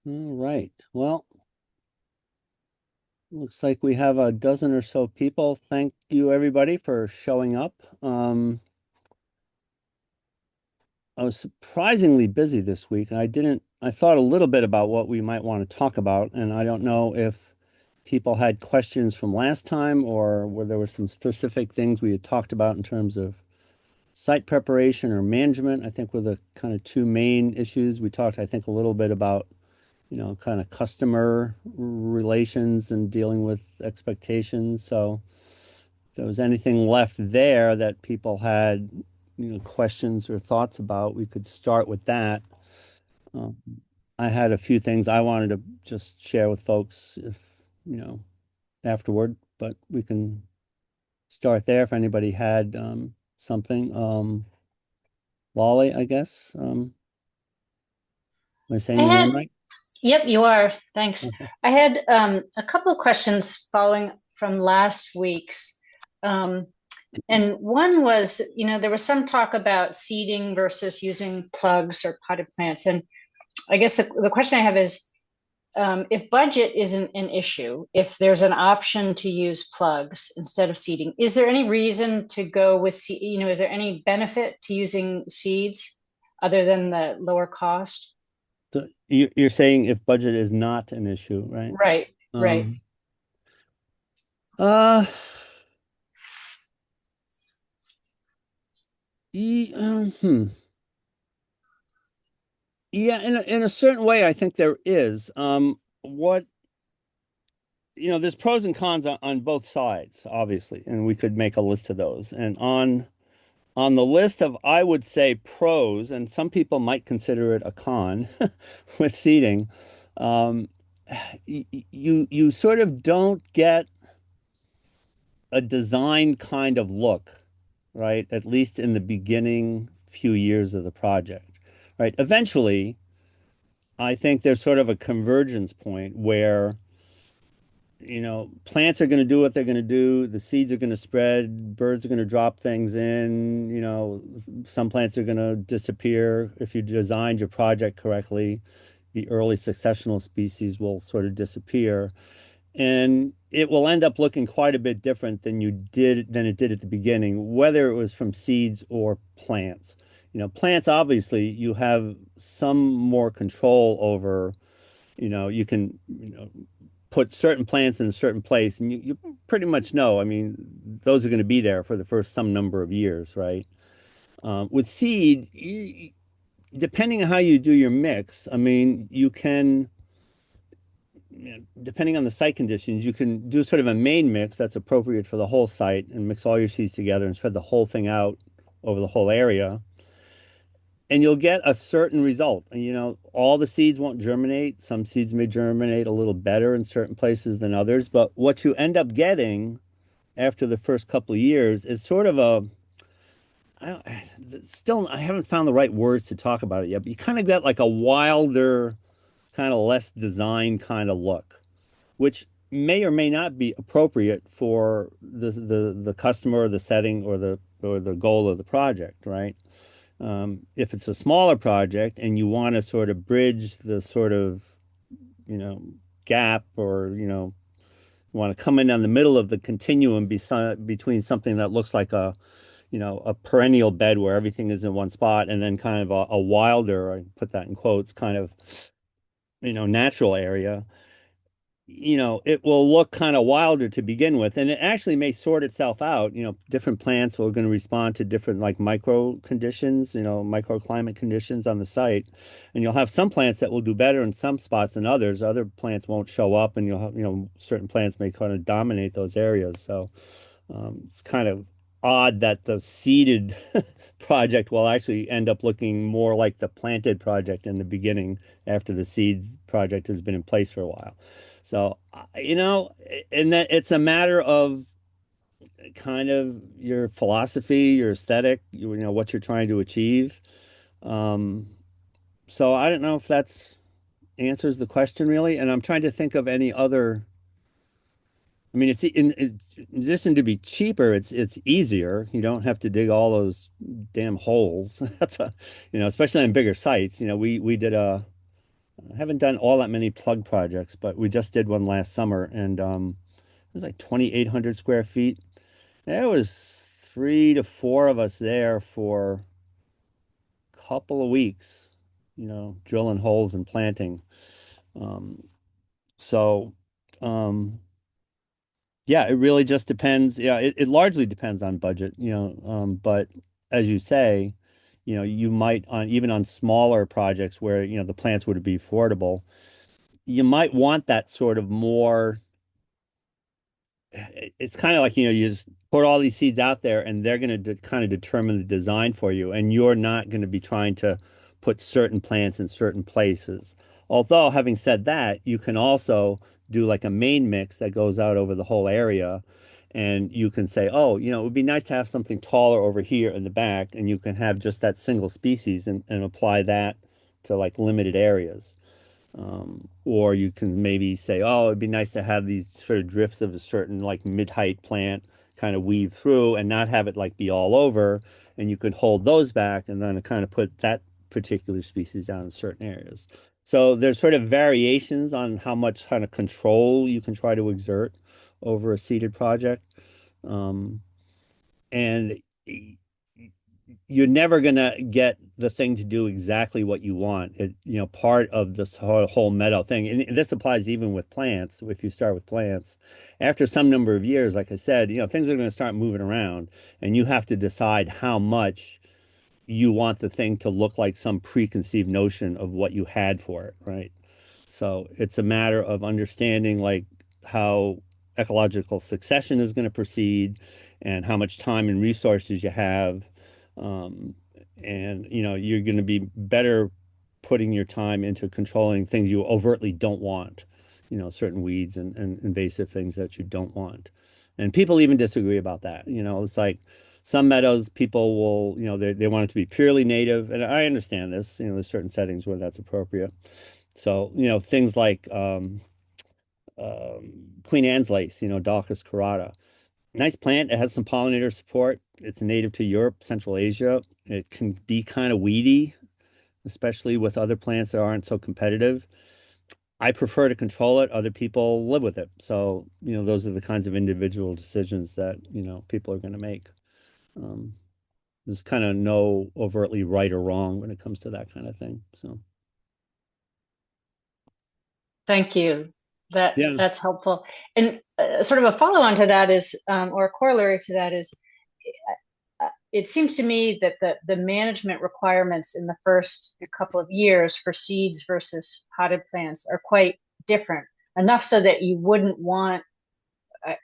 All right. Well, looks like we have a dozen or so people. Thank you, everybody, for showing up. I was surprisingly busy this week. I thought a little bit about what we might want to talk about, and I don't know if people had questions from last time or where there were some specific things we had talked about in terms of site preparation or management. I think were the kind of two main issues. We talked, I think, a little bit about kind of customer relations and dealing with expectations. So if there was anything left there that people had, questions or thoughts about, we could start with that. Um, I had a few things I wanted to just share with folks if, you know, afterward, but we can start there if anybody had something. Lolly, I guess. Am I I saying your had, name right? yep, you are. Thanks. Okay. I had a couple of questions following from last week's. Um, and one was, there was some talk about seeding versus using plugs or potted plants. And I guess the question I have is, if budget isn't an issue, if there's an option to use plugs instead of seeding, is there any reason to go with, is there any benefit to using seeds other than the lower cost? So you're saying if budget is not an issue, right? Right, right. Um, uh, hmm. Yeah, in a certain way, I think there is. There's pros and cons on both sides, obviously, and we could make a list of those. And on the list of, I would say pros, and some people might consider it a con with seating, um, you sort of don't get a design kind of look, right? At least in the beginning few years of the project, right? Eventually, I think there's sort of a convergence point where, plants are going to do what they're going to do. The seeds are going to spread. Birds are going to drop things in. Some plants are going to disappear. If you designed your project correctly, the early successional species will sort of disappear. And it will end up looking quite a bit different than it did at the beginning, whether it was from seeds or plants. Plants, obviously, you have some more control over. You can, put certain plants in a certain place, and you pretty much know. I mean, those are going to be there for the first some number of years, right? With seed, depending on how you do your mix, I mean, you can, depending on the site conditions, you can do sort of a main mix that's appropriate for the whole site and mix all your seeds together and spread the whole thing out over the whole area. And you'll get a certain result. And, all the seeds won't germinate. Some seeds may germinate a little better in certain places than others. But what you end up getting after the first couple of years is sort of I don't, still, I haven't found the right words to talk about it yet, but you kind of get like a wilder, kind of less designed kind of look, which may or may not be appropriate for the customer or the setting or the goal of the project, right? If it's a smaller project and you want to sort of bridge the sort of, you know, gap or, want to come in on the middle of the continuum between something that looks like a perennial bed where everything is in one spot and then kind of a wilder, I put that in quotes, kind of, natural area. It will look kind of wilder to begin with, and it actually may sort itself out. Different plants are going to respond to different like micro conditions, microclimate conditions on the site. And you'll have some plants that will do better in some spots than others. Other plants won't show up, and you'll have, certain plants may kind of dominate those areas. So it's kind of odd that the seeded project will actually end up looking more like the planted project in the beginning after the seeds project has been in place for a while. So, and that it's a matter of kind of your philosophy, your aesthetic, what you're trying to achieve. Um, so I don't know if that's answers the question really. And I'm trying to think of any other. I mean, in addition to be cheaper, it's easier. You don't have to dig all those damn holes. Especially on bigger sites. We did a I haven't done all that many plug projects, but we just did one last summer, and it was like 2,800 square feet. There was 3 to 4 of us there for a couple of weeks, drilling holes and planting. Um, so, um, yeah, it really just depends. Yeah, it largely depends on budget, but as you say, you might on even on smaller projects where, the plants would be affordable, you might want that sort of more. It's kind of like, you just put all these seeds out there and they're going to kind of determine the design for you. And you're not going to be trying to put certain plants in certain places. Although, having said that, you can also do like a main mix that goes out over the whole area. And you can say, oh, it would be nice to have something taller over here in the back. And you can have just that single species and apply that to like limited areas. Or you can maybe say, oh, it'd be nice to have these sort of drifts of a certain like mid-height plant kind of weave through and not have it like be all over. And you could hold those back and then kind of put that particular species down in certain areas. So there's sort of variations on how much kind of control you can try to exert over a seeded project. Um, and you're never going to get the thing to do exactly what you want. Part of this whole meadow thing, and this applies even with plants. If you start with plants, after some number of years, like I said, things are going to start moving around, and you have to decide how much you want the thing to look like some preconceived notion of what you had for it, right? So it's a matter of understanding like how ecological succession is going to proceed and how much time and resources you have. Um, and you're going to be better putting your time into controlling things you overtly don't want, certain weeds and invasive things that you don't want. And people even disagree about that. It's like some meadows, people will, they want it to be purely native. And I understand this, there's certain settings where that's appropriate. So, things like Queen Anne's lace, Daucus carota. Nice plant. It has some pollinator support. It's native to Europe, Central Asia. It can be kind of weedy, especially with other plants that aren't so competitive. I prefer to control it. Other people live with it. So, those are the kinds of individual decisions that, people are going to make. Um, there's kind of no overtly right or wrong when it comes to that kind of thing. So, Thank you. That yeah. that's helpful. And sort of a follow-on to that is, or a corollary to that is, it seems to me that the management requirements in the first couple of years for seeds versus potted plants are quite different. Enough so that you wouldn't want.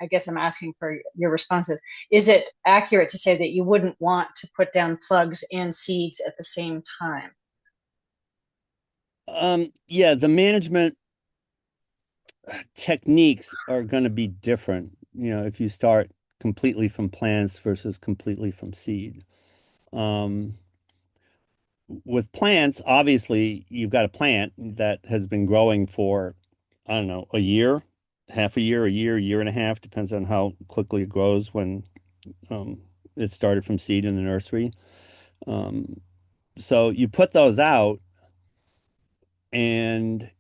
I guess I'm asking for your responses. Is it accurate to say that you wouldn't want to put down plugs and seeds at the same time? Yeah, the management techniques are going to be different, if you start completely from plants versus completely from seed. Um, with plants, obviously, you've got a plant that has been growing for, I don't know, a year, half a year and a half, depends on how quickly it grows when um, it started from seed in the nursery. Um, so you put those out and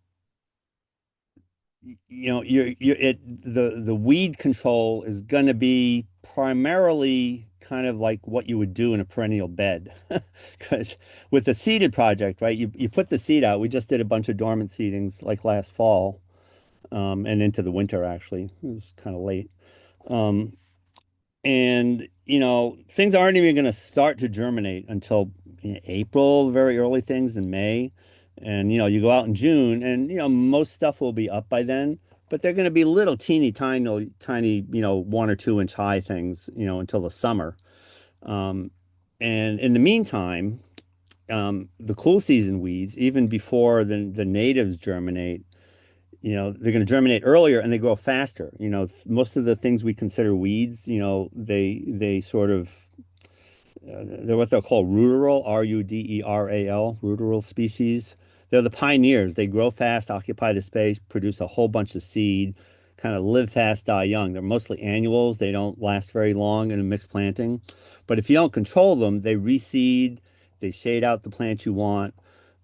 you're it the weed control is going to be primarily kind of like what you would do in a perennial bed. Because with the seeded project, right, you put the seed out. We just did a bunch of dormant seedings like last fall, and into the winter actually. It was kind of late. Um, and things aren't even going to start to germinate until April, very early things in May. And you go out in June and most stuff will be up by then, but they're going to be little tiny 1 or 2 inch high things, until the summer. Um, and in the meantime, the cool season weeds, even before the natives germinate, they're going to germinate earlier and they grow faster. Most of the things we consider weeds, they sort of they're what they'll call ruderal, ruderal, ruderal species. They're the pioneers. They grow fast, occupy the space, produce a whole bunch of seed, kind of live fast, die young. They're mostly annuals. They don't last very long in a mixed planting. But if you don't control them, they reseed, they shade out the plant you want.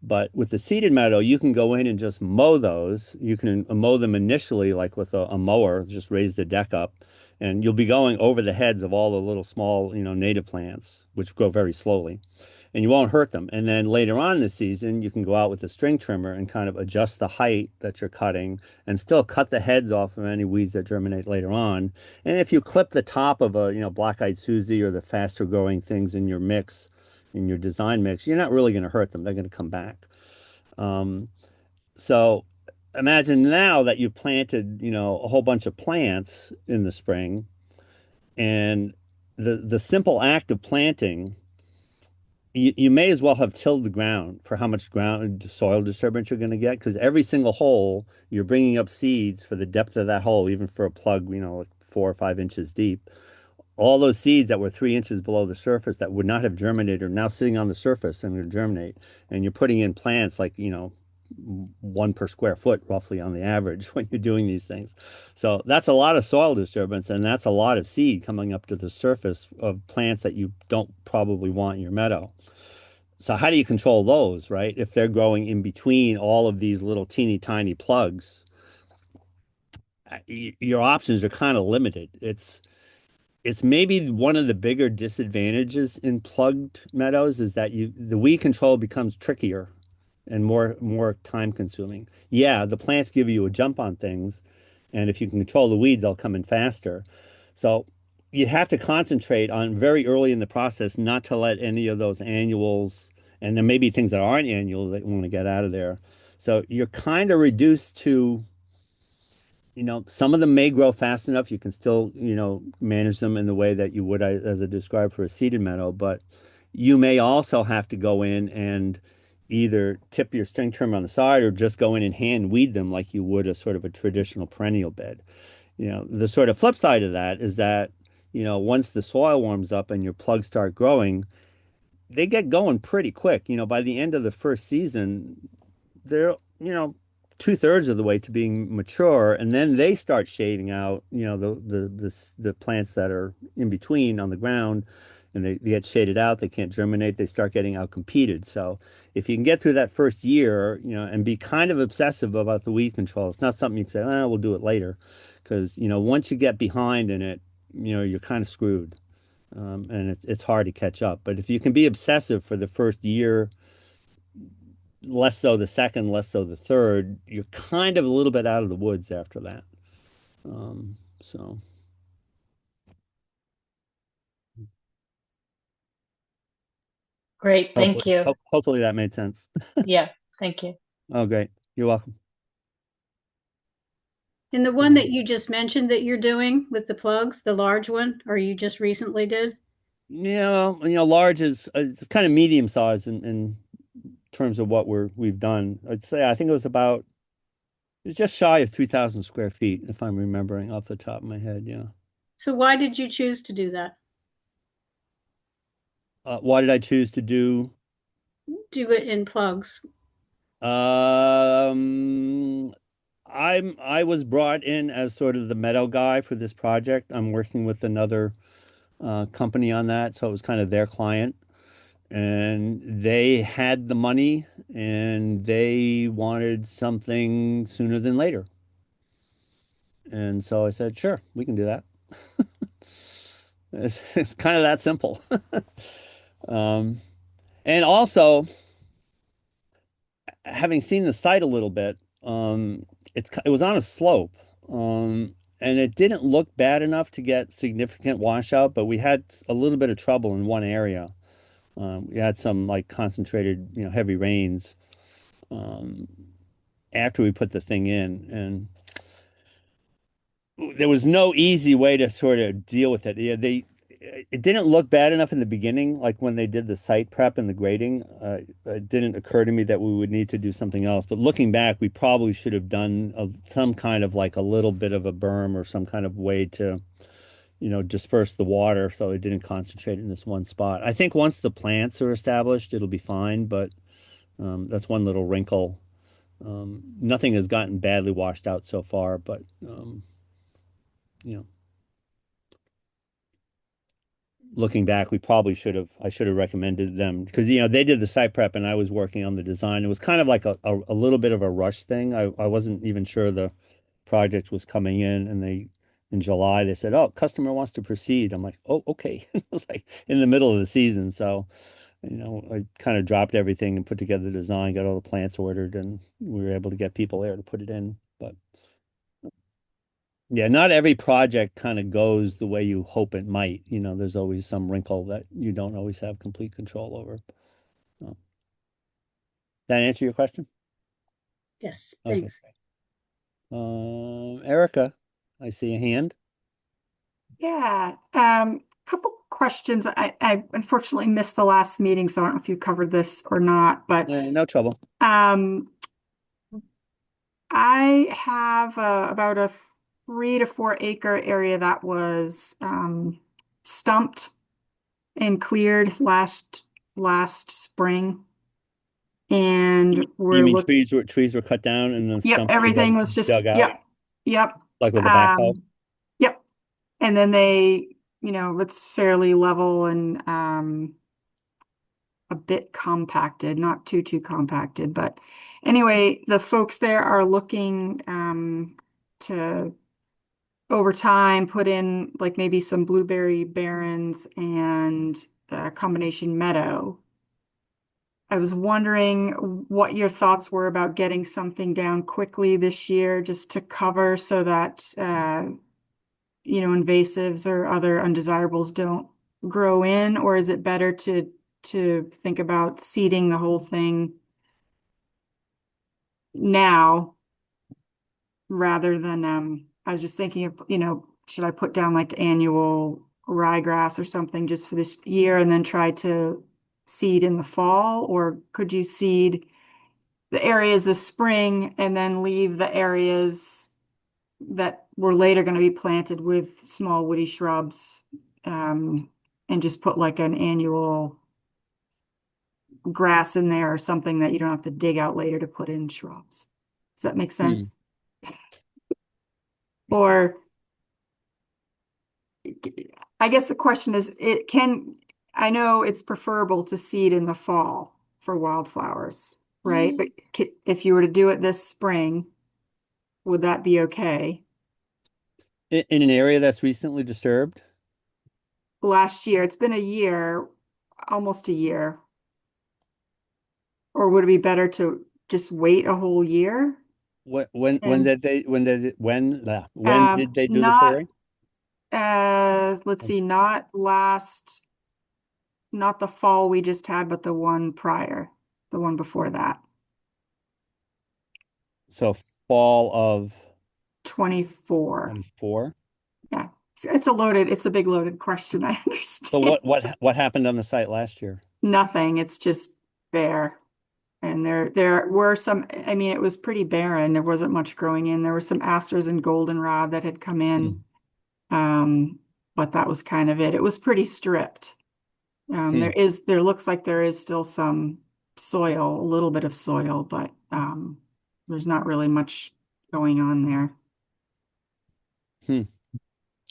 But with the seeded meadow, you can go in and just mow those. You can mow them initially, like with a mower, just raise the deck up, and you'll be going over the heads of all the little small, native plants, which grow very slowly, and you won't hurt them. And then later on in the season, you can go out with a string trimmer and kind of adjust the height that you're cutting and still cut the heads off of any weeds that germinate later on. And if you clip the top of a, black-eyed Susie or the faster growing things in your mix, in your design mix, you're not really going to hurt them. They're going to come back. Um, so imagine now that you've planted, a whole bunch of plants in the spring, and the simple act of planting, you may as well have tilled the ground for how much ground soil disturbance you're going to get, because every single hole you're bringing up seeds for the depth of that hole, even for a plug, like 4 or 5 inches deep. All those seeds that were 3 inches below the surface that would not have germinated are now sitting on the surface and going to germinate. And you're putting in plants like, one per square foot roughly on the average when you're doing these things. So that's a lot of soil disturbance, and that's a lot of seed coming up to the surface of plants that you don't probably want in your meadow. So how do you control those, right? If they're growing in between all of these little teeny tiny plugs, your options are kind of limited. It's maybe one of the bigger disadvantages in plugged meadows is that the weed control becomes trickier and more time consuming. Yeah, the plants give you a jump on things, and if you can control the weeds, they'll come in faster. So you have to concentrate on very early in the process not to let any of those annuals, and there may be things that aren't annual that you want to get out of there. So you're kind of reduced to, some of them may grow fast enough. You can still, manage them in the way that you would as I described for a seeded meadow, but you may also have to go in and either tip your string trimmer on the side or just go in and hand weed them like you would a sort of a traditional perennial bed. The sort of flip side of that is that, once the soil warms up and your plugs start growing, they get going pretty quick. By the end of the first season, they're, 2/3 of the way to being mature, and then they start shading out, the plants that are in between on the ground, and they get shaded out. They can't germinate. They start getting out competed. So if you can get through that first year, and be kind of obsessive about the weed control, it's not something you can say, we'll do it later, because once you get behind in it, you're kind of screwed, and it's hard to catch up. But if you can be obsessive for the first year, less so the second, less so the third, you're kind of a little bit out of the woods after that. So Great, hopefully, thank you. hopefully that made sense. Yeah, thank you. Oh, great. You're welcome. And the one Um, that you just mentioned that you're doing with the plugs, the large one, or you just recently did? large is it's kind of medium size in terms of what we've done. I'd say I think it's just shy of 3,000 square feet, if I'm remembering off the top of my head. Yeah. So why did you choose to do that? Why did I choose to do? Do it in plugs. Um, I was brought in as sort of the meadow guy for this project. I'm working with another company on that, so it was kind of their client, and they had the money and they wanted something sooner than later. And so I said, sure, we can do that. It's kind of that simple. Um, and also, having seen the site a little bit, it was on a slope, and it didn't look bad enough to get significant washout, but we had a little bit of trouble in one area. We had some like concentrated, heavy rains um, after we put the thing in, and there was no easy way to sort of deal with it. Yeah, it didn't look bad enough in the beginning, like when they did the site prep and the grading. It didn't occur to me that we would need to do something else. But looking back, we probably should have done some kind of like a little bit of a berm or some kind of way to, disperse the water so it didn't concentrate in this one spot. I think once the plants are established, it'll be fine. But that's one little wrinkle. Nothing has gotten badly washed out so far, but you know, looking back, I should have recommended them because, they did the site prep and I was working on the design. It was kind of like a little bit of a rush thing. I wasn't even sure the project was coming in and in July, they said, "Oh, customer wants to proceed." I'm like, "Oh, okay." It was like in the middle of the season. So, I kind of dropped everything and put together the design, got all the plants ordered, and we were able to get people there to put it in. But yeah, not every project kind of goes the way you hope it might. There's always some wrinkle that you don't always have complete control over. So, that answer your question? Yes, Okay. thanks. Erica, I see a hand. Yeah, couple questions. I unfortunately missed the last meeting, so I don't know if you covered this or not, but No trouble. um, I have about a 3 to 4 acre area that was stumped and cleared last spring, and You we're mean look. trees were cut down and then Yep, stumps were everything was just dug out, yep, like with a backhoe? yep. And then it's fairly level and a bit compacted, not too compacted, but anyway, the folks there are looking to over time put in like maybe some blueberry barrens and a combination meadow. I was wondering what your thoughts were about getting something down quickly this year just to cover so that invasives or other undesirables don't grow in, or is it better to think about seeding the whole thing now rather than I was just thinking of, should I put down like annual ryegrass or something just for this year and then try to seed in the fall, or could you seed the areas this spring and then leave the areas that were later going to be planted with small woody shrubs, and just put like an annual grass in there or something that you don't have to dig out later to put in shrubs. Does that make Hmm. sense? Or I guess the question is, I know it's preferable to seed in the fall for wildflowers, right? But if you were to do it this spring, would that be okay? In an area that's recently disturbed, Last year, it's been a year, almost a year. Or would it be better to just wait a whole year? when And did they when did they do the not clearing? let's see, not the fall we just had, but the one prior, the one before that, So fall of 24. 24. Yeah. It's a big loaded question. I So understand. what happened on the site last year? Nothing. It's just there. And there were some, I mean, it was pretty barren. There wasn't much growing in. There were some asters and goldenrod that had come in. Hmm. Um, but that was kind of it. It was pretty stripped. Hmm. There looks like there is still some soil, a little bit of soil, but there's not really much going on there. Hmm.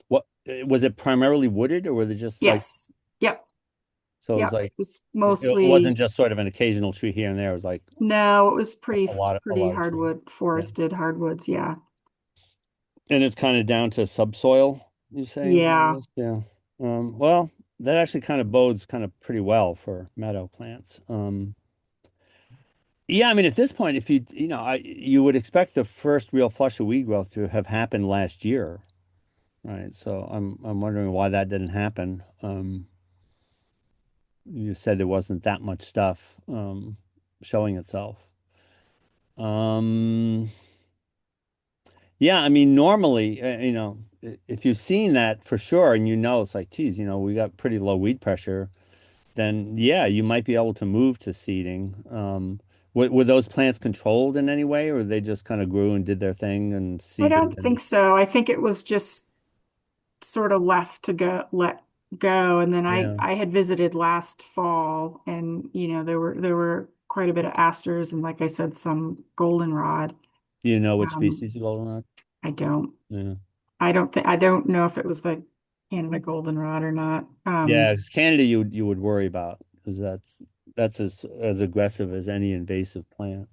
What was it primarily wooded or was it just like Yes. Yep. so it was Yep. like It was it wasn't mostly, just sort of an occasional tree here and there. It was like no, it was a pretty lot of trees. hardwood, Yeah. forested hardwoods. Yeah. And it's kind of down to subsoil, you say, more or Yeah. less? Yeah. Well, that actually kind of bodes kind of pretty well for meadow plants. Yeah, I mean, at this point, if you would expect the first real flush of weed growth to have happened last year, right? So I'm wondering why that didn't happen. You said there wasn't that much stuff showing itself. Um, yeah, I mean, normally, if you've seen that for sure, and it's like, geez, we got pretty low weed pressure, then yeah, you might be able to move to seeding. Were those plants controlled in any way, or they just kind of grew and did their thing and I seeded? don't think so. I think it was just sort of left to let go. And then Yeah. I had visited last fall and there were quite a bit of asters and like I said, some goldenrod. Do you know which Um, species of goldenrod? I don't Yeah. I don't know if it was the Canada goldenrod or not. Yeah, because Canada you would worry about because that's as aggressive as any invasive plant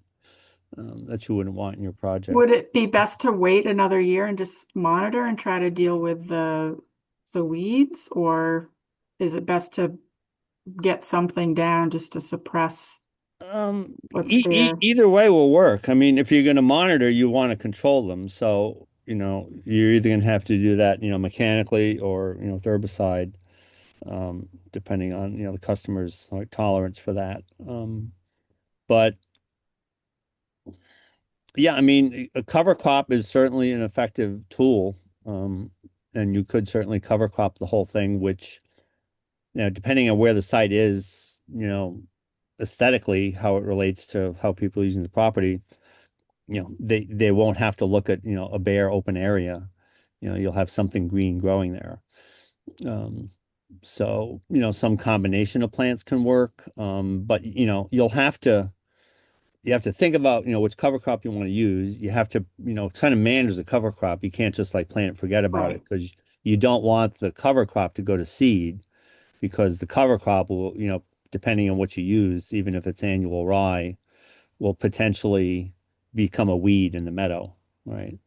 that you wouldn't want in your project. Would it be best to wait another year and just monitor and try to deal with the weeds, or is it best to get something down just to suppress what's there? Either way will work. I mean, if you're going to monitor, you want to control them. So, you're either going to have to do that, mechanically or, with herbicide, depending on, the customer's like tolerance for that. But yeah, I mean, a cover crop is certainly an effective tool. And you could certainly cover crop the whole thing, which, depending on where the site is, aesthetically, how it relates to how people are using the property, they won't have to look at, a bare open area. You'll have something green growing there. Um, so, some combination of plants can work. But you have to think about, which cover crop you want to use. You have to, kind of manage the cover crop. You can't just like plant it, forget about it, Right. because you don't want the cover crop to go to seed because the cover crop will, depending on what you use, even if it's annual rye, will potentially become a weed in the meadow, right?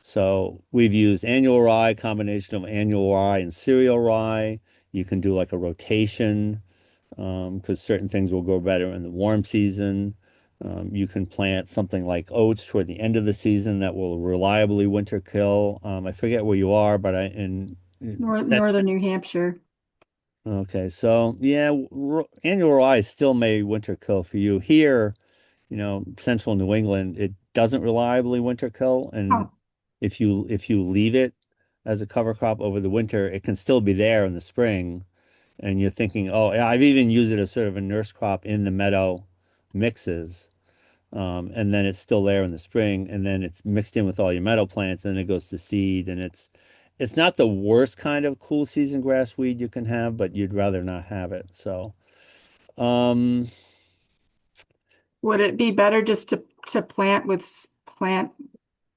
So we've used annual rye, combination of annual rye and cereal rye. You can do like a rotation because certain things will grow better in the warm season. You can plant something like oats toward the end of the season that will reliably winter kill. I forget where you are, but that's Northern New Hampshire. okay. So yeah, annual rye still may winter kill for you here. Central New England, it doesn't reliably winter kill, and Oh, if you leave it as a cover crop over the winter, it can still be there in the spring. And you're thinking, oh, yeah, I've even used it as sort of a nurse crop in the meadow mixes. And then it's still there in the spring, and then it's mixed in with all your meadow plants, and then it goes to seed, and it's not the worst kind of cool season grass weed you can have, but you'd rather not have it. So, um, would it be better just to plant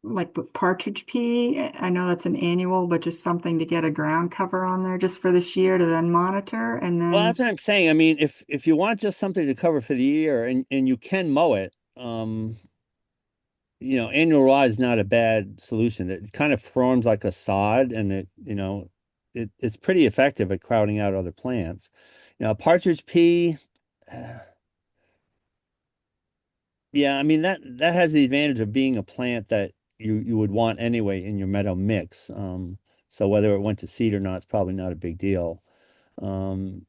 like with partridge pea? I know that's an annual, but just something to get a ground cover on there just for this year to then monitor and well, then that's what I'm saying. I mean, if you want just something to cover for the year and you can mow it, annual rye is not a bad solution. It kind of forms like a sod and it's pretty effective at crowding out other plants. Partridge pea, uh, yeah, I mean that has the advantage of being a plant that you would want anyway in your meadow mix. So whether it went to seed or not, it's probably not a big deal. Um,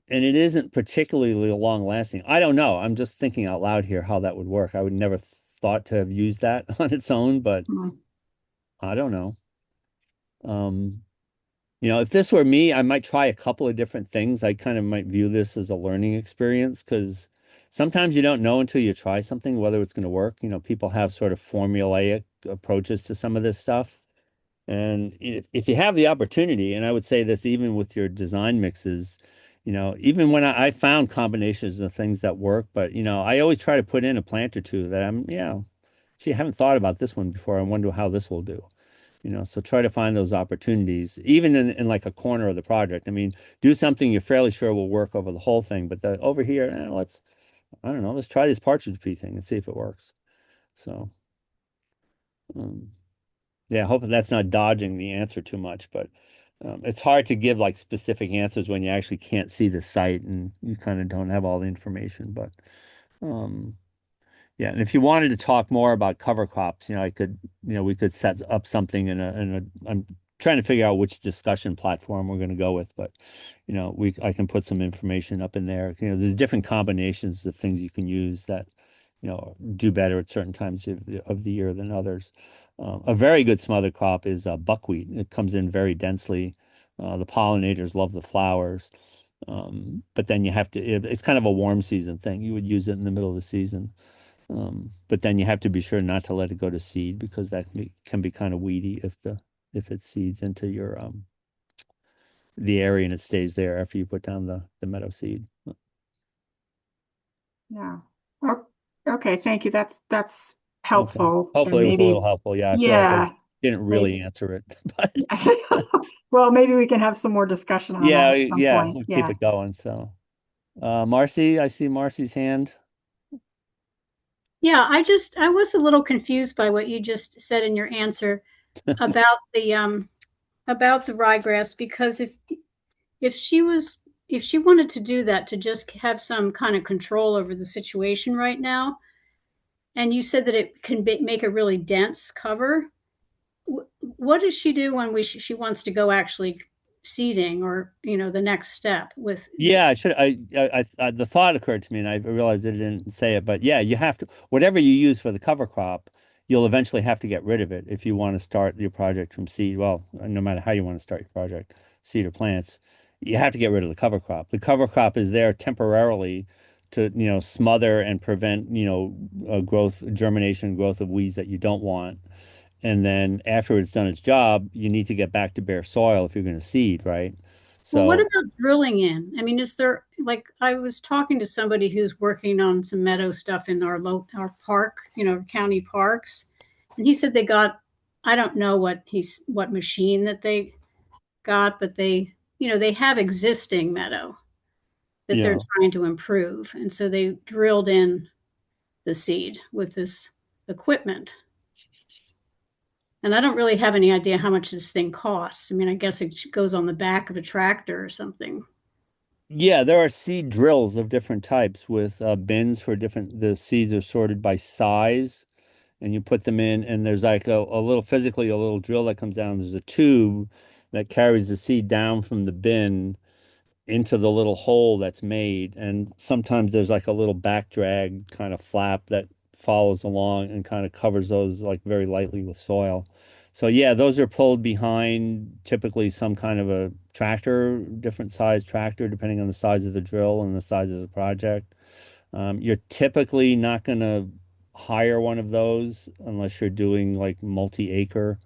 and it isn't particularly long lasting. I don't know. I'm just thinking out loud here how that would work. I would never thought to have used that on its own, but hmm, I don't know. Um, if this were me, I might try a couple of different things. I kind of might view this as a learning experience because sometimes you don't know until you try something whether it's going to work. People have sort of formulaic approaches to some of this stuff. And if you have the opportunity, and I would say this even with your design mixes, even when I found combinations of things that work, but I always try to put in a plant or two that gee, I haven't thought about this one before. I wonder how this will do. So try to find those opportunities, even in like a corner of the project. I mean, do something you're fairly sure will work over the whole thing, but over here, I don't know, let's try this partridge pea thing and see if it works. So, um, yeah, hoping that's not dodging the answer too much, but it's hard to give like specific answers when you actually can't see the site and you kind of don't have all the information. But um, yeah, and if you wanted to talk more about cover crops, we could set up something I'm trying to figure out which discussion platform we're going to go with, but I can put some information up in there. There's different combinations of things you can use that, do better at certain times of the year than others. A very good smother crop is buckwheat. It comes in very densely. The pollinators love the flowers. But then it's kind of a warm season thing. You would use it in the middle of the season. But then you have to be sure not to let it go to seed because that can be kind of weedy if it seeds into your the area and it stays there after you put down the meadow seed. yeah. Oh, okay, thank you. That's Okay. helpful. And Hopefully it was a little maybe helpful. Yeah, I feel like yeah, didn't really Maybe. answer it, but Well, maybe we can have some more discussion on that yeah, at some yeah, point. we'll keep Yeah. it going. So, Marcy, I see Marcy's hand. Yeah, I was a little confused by what you just said in your answer about the ryegrass, because if she was if she wanted to do that to just have some kind of control over the situation right now, and you said that it can make a really dense cover, what does she do when she wants to go actually seeding, or the next step with? Yeah, I should. The thought occurred to me, and I realized I didn't say it. But yeah, you have to. Whatever you use for the cover crop, you'll eventually have to get rid of it if you want to start your project from seed. Well, no matter how you want to start your project, seed or plants, you have to get rid of the cover crop. The cover crop is there temporarily to, smother and prevent, germination, growth of weeds that you don't want. And then after it's done its job, you need to get back to bare soil if you're going to seed, right? Well, what So about drilling in? I mean, is there, like, I was talking to somebody who's working on some meadow stuff in our park, county parks, and he said they got, I don't know what machine that they got, but they have existing meadow that they're yeah. trying to improve, and so they drilled in the seed with this equipment. And I don't really have any idea how much this thing costs. I mean, I guess it goes on the back of a tractor or something. Yeah, there are seed drills of different types with bins for different, the seeds are sorted by size and you put them in and there's like a little physically a little drill that comes down. There's a tube that carries the seed down from the bin into the little hole that's made. And sometimes there's like a little back drag kind of flap that follows along and kind of covers those like very lightly with soil. So yeah, those are pulled behind typically some kind of a tractor, different size tractor, depending on the size of the drill and the size of the project. You're typically not going to hire one of those unless you're doing like multi-acre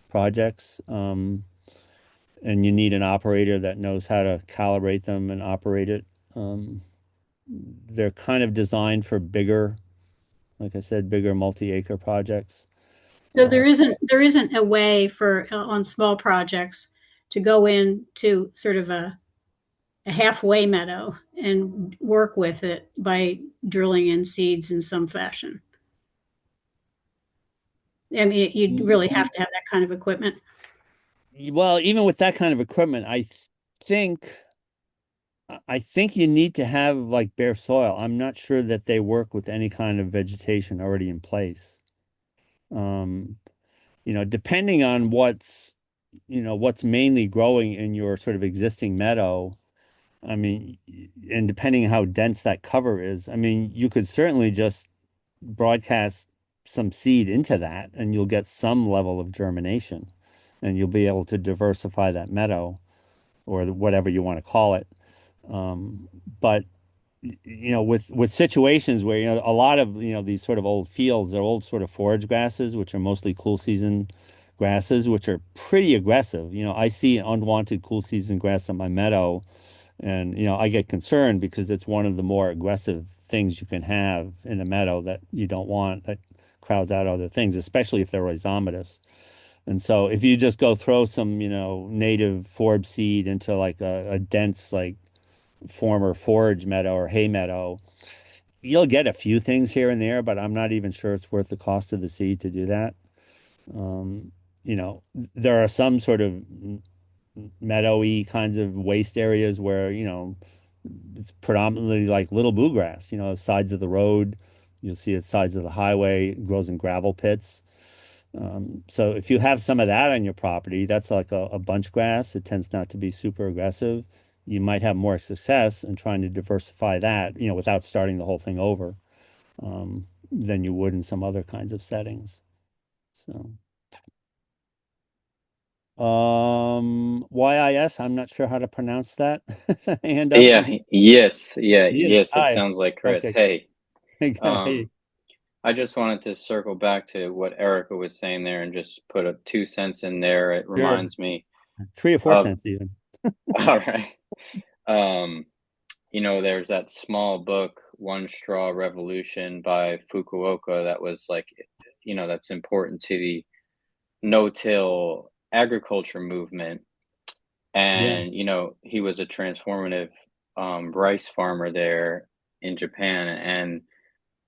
projects. And you need an operator that knows how to calibrate them and operate it. Um, they're kind of designed for bigger, like I said, bigger multi-acre projects. So Uh, there isn't a way for on small projects to go in to sort of a halfway meadow and work with it by drilling in seeds in some fashion. I mean, you'd really have to have that kind of equipment. well, even with that kind of equipment, think I think you need to have like bare soil. I'm not sure that they work with any kind of vegetation already in place. Um, depending on what's mainly growing in your sort of existing meadow, I mean, and depending on how dense that cover is, I mean, you could certainly just broadcast some seed into that and you'll get some level of germination and you'll be able to diversify that meadow or whatever you want to call it. But with situations where a lot of these sort of old fields are old sort of forage grasses, which are mostly cool season grasses, which are pretty aggressive. I see unwanted cool season grass on my meadow, and I get concerned because it's one of the more aggressive things you can have in a meadow that you don't want that crowds out other things, especially if they're rhizomatous. And so if you just go throw some, native forb seed into like a dense like former forage meadow or hay meadow, you'll get a few things here and there, but I'm not even sure it's worth the cost of the seed to do that. Um, there are some sort of meadowy kinds of waste areas where, it's predominantly like little bluegrass, sides of the road. You'll see it sides of the highway, it grows in gravel pits. So if you have some of that on your property, that's like a bunch grass. It tends not to be super aggressive. You might have more success in trying to diversify that, without starting the whole thing over, than you would in some other kinds of settings. So, YIS, I'm not sure how to pronounce that. Hand up. Yeah, yes, yeah, Yes. yes, it Hi. sounds like Chris. Okay. Hey, Hey. I just wanted to circle back to what Erica was saying there and just put a 2 cents in there. It Sure. reminds me 3 or 4 cents of, even. all right. Um, there's that small book, One Straw Revolution by Fukuoka that was like, that's important to the no-till agriculture movement. Yeah. And, he was a transformative rice farmer there in Japan. And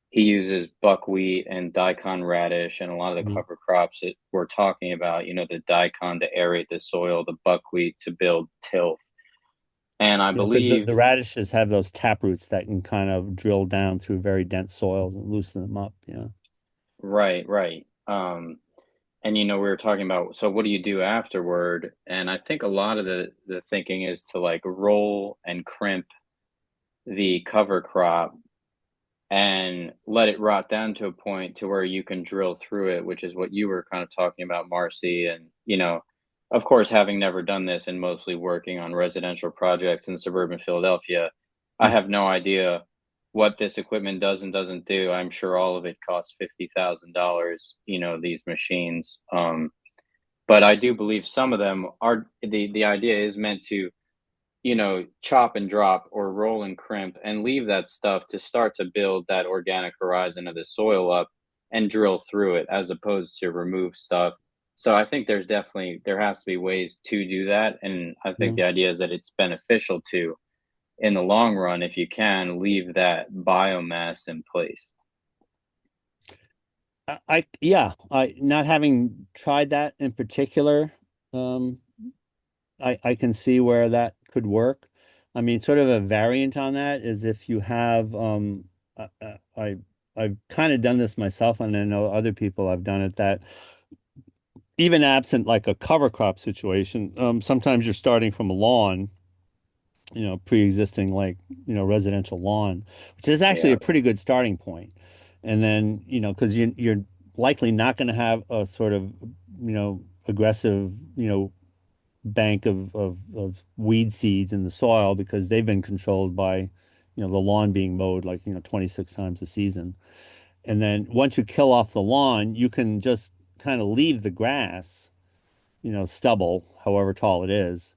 he uses buckwheat and daikon radish and a lot of the Mhm. cover crops that we're talking about, the daikon to aerate the soil, the buckwheat to build tilth. And I Yeah, because believe, the radishes have those tap roots that can kind of drill down through very dense soils and loosen them up. Yeah. right, right. And we were talking about, so what do you do afterward? And I think a lot of the thinking is to like roll and crimp the cover crop and let it rot down to a point to where you can drill through it, which is what you were kind of talking about, Marcy. And, of course, having never done this and mostly working on residential projects in suburban Philadelphia, I have no idea what this equipment does and doesn't do. I'm sure all of it costs $50,000, these machines. But I do believe some of them are, the idea is meant to, chop and drop or roll and crimp and leave that stuff to start to build that organic horizon of the soil up and drill through it as opposed to remove stuff. So I think there has to be ways to do that. And I think Yeah. the idea is that it's beneficial to, in the long run, if you can, leave that biomass in place. Yeah, I not having tried that in particular, um, I can see where that could work. I mean, sort of a variant on that is if you have, I've kind of done this myself, and I know other people have done it that even absent like a cover crop situation, sometimes you're starting from a lawn, pre-existing like, residential lawn, which is actually Yeah. a pretty good starting point. And then, because you're likely not going to have a sort of, aggressive, bank of weed seeds in the soil because they've been controlled by, the lawn being mowed like, 26 times a season. And then once you kill off the lawn, you can just kind of leave the grass, stubble, however tall it is,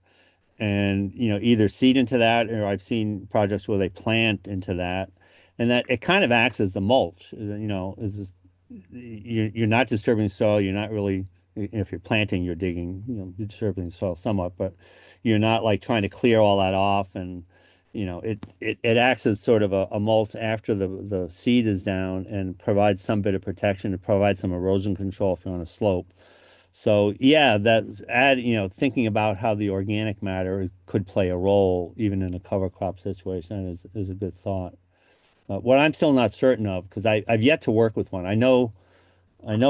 and either seed into that, or I've seen projects where they plant into that, and that it kind of acts as the mulch. Is you're not disturbing soil. You're not really, if you're planting, you're digging, you're disturbing the soil somewhat, but you're not like trying to clear all that off. And it acts as sort of a mulch after the seed is down and provides some bit of protection. It provides some erosion control if you're on a slope. So yeah, thinking about how the organic matter could play a role even in a cover crop situation is a good thought. What I'm still not certain of, because I've yet to work with one. I know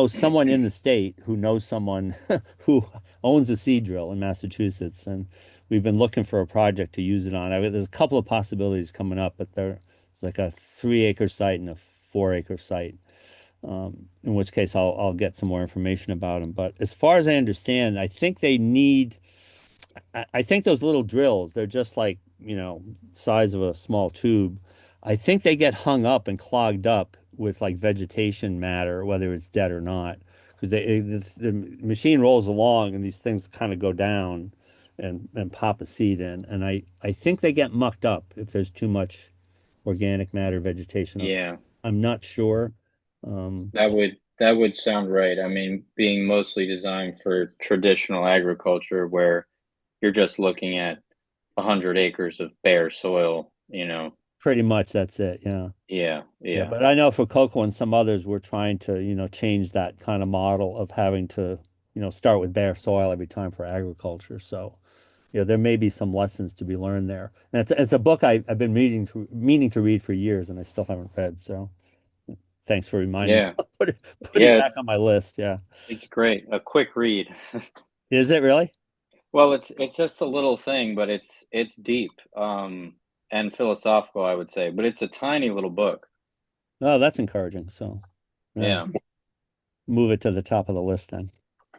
someone in the state who knows someone who owns a seed drill in Massachusetts, and we've been looking for a project to use it on. There's a couple of possibilities coming up, but there's like a 3-acre site and a 4-acre site, in which case I'll get some more information about them. But as far as I understand, I think they need. I think those little drills, they're just like, size of a small tube. I think they get hung up and clogged up with like vegetation matter, whether it's dead or not, because the machine rolls along and these things kind of go down and pop a seed in. And I think they get mucked up if there's too much organic matter vegetation up. Yeah. I'm not sure. Um, That would sound right. I mean, being mostly designed for traditional agriculture where you're just looking at 100 acres of bare soil. Pretty much that's it. Yeah. Yeah, Yeah, yeah, but I know for cocoa and some others, we're trying to, change that kind of model of having to, start with bare soil every time for agriculture. So, there may be some lessons to be learned there. And it's a book I've been meaning to read for years, and I still haven't read. So, thanks for reminding me. yeah, Put it yeah. back on my list. Yeah. It's great. A quick read. Is it really? Well, it's just a little thing, but it's deep, and philosophical, I would say. But it's a tiny little book. Oh, that's encouraging. So, yeah, Yeah, move it to the top of the list then.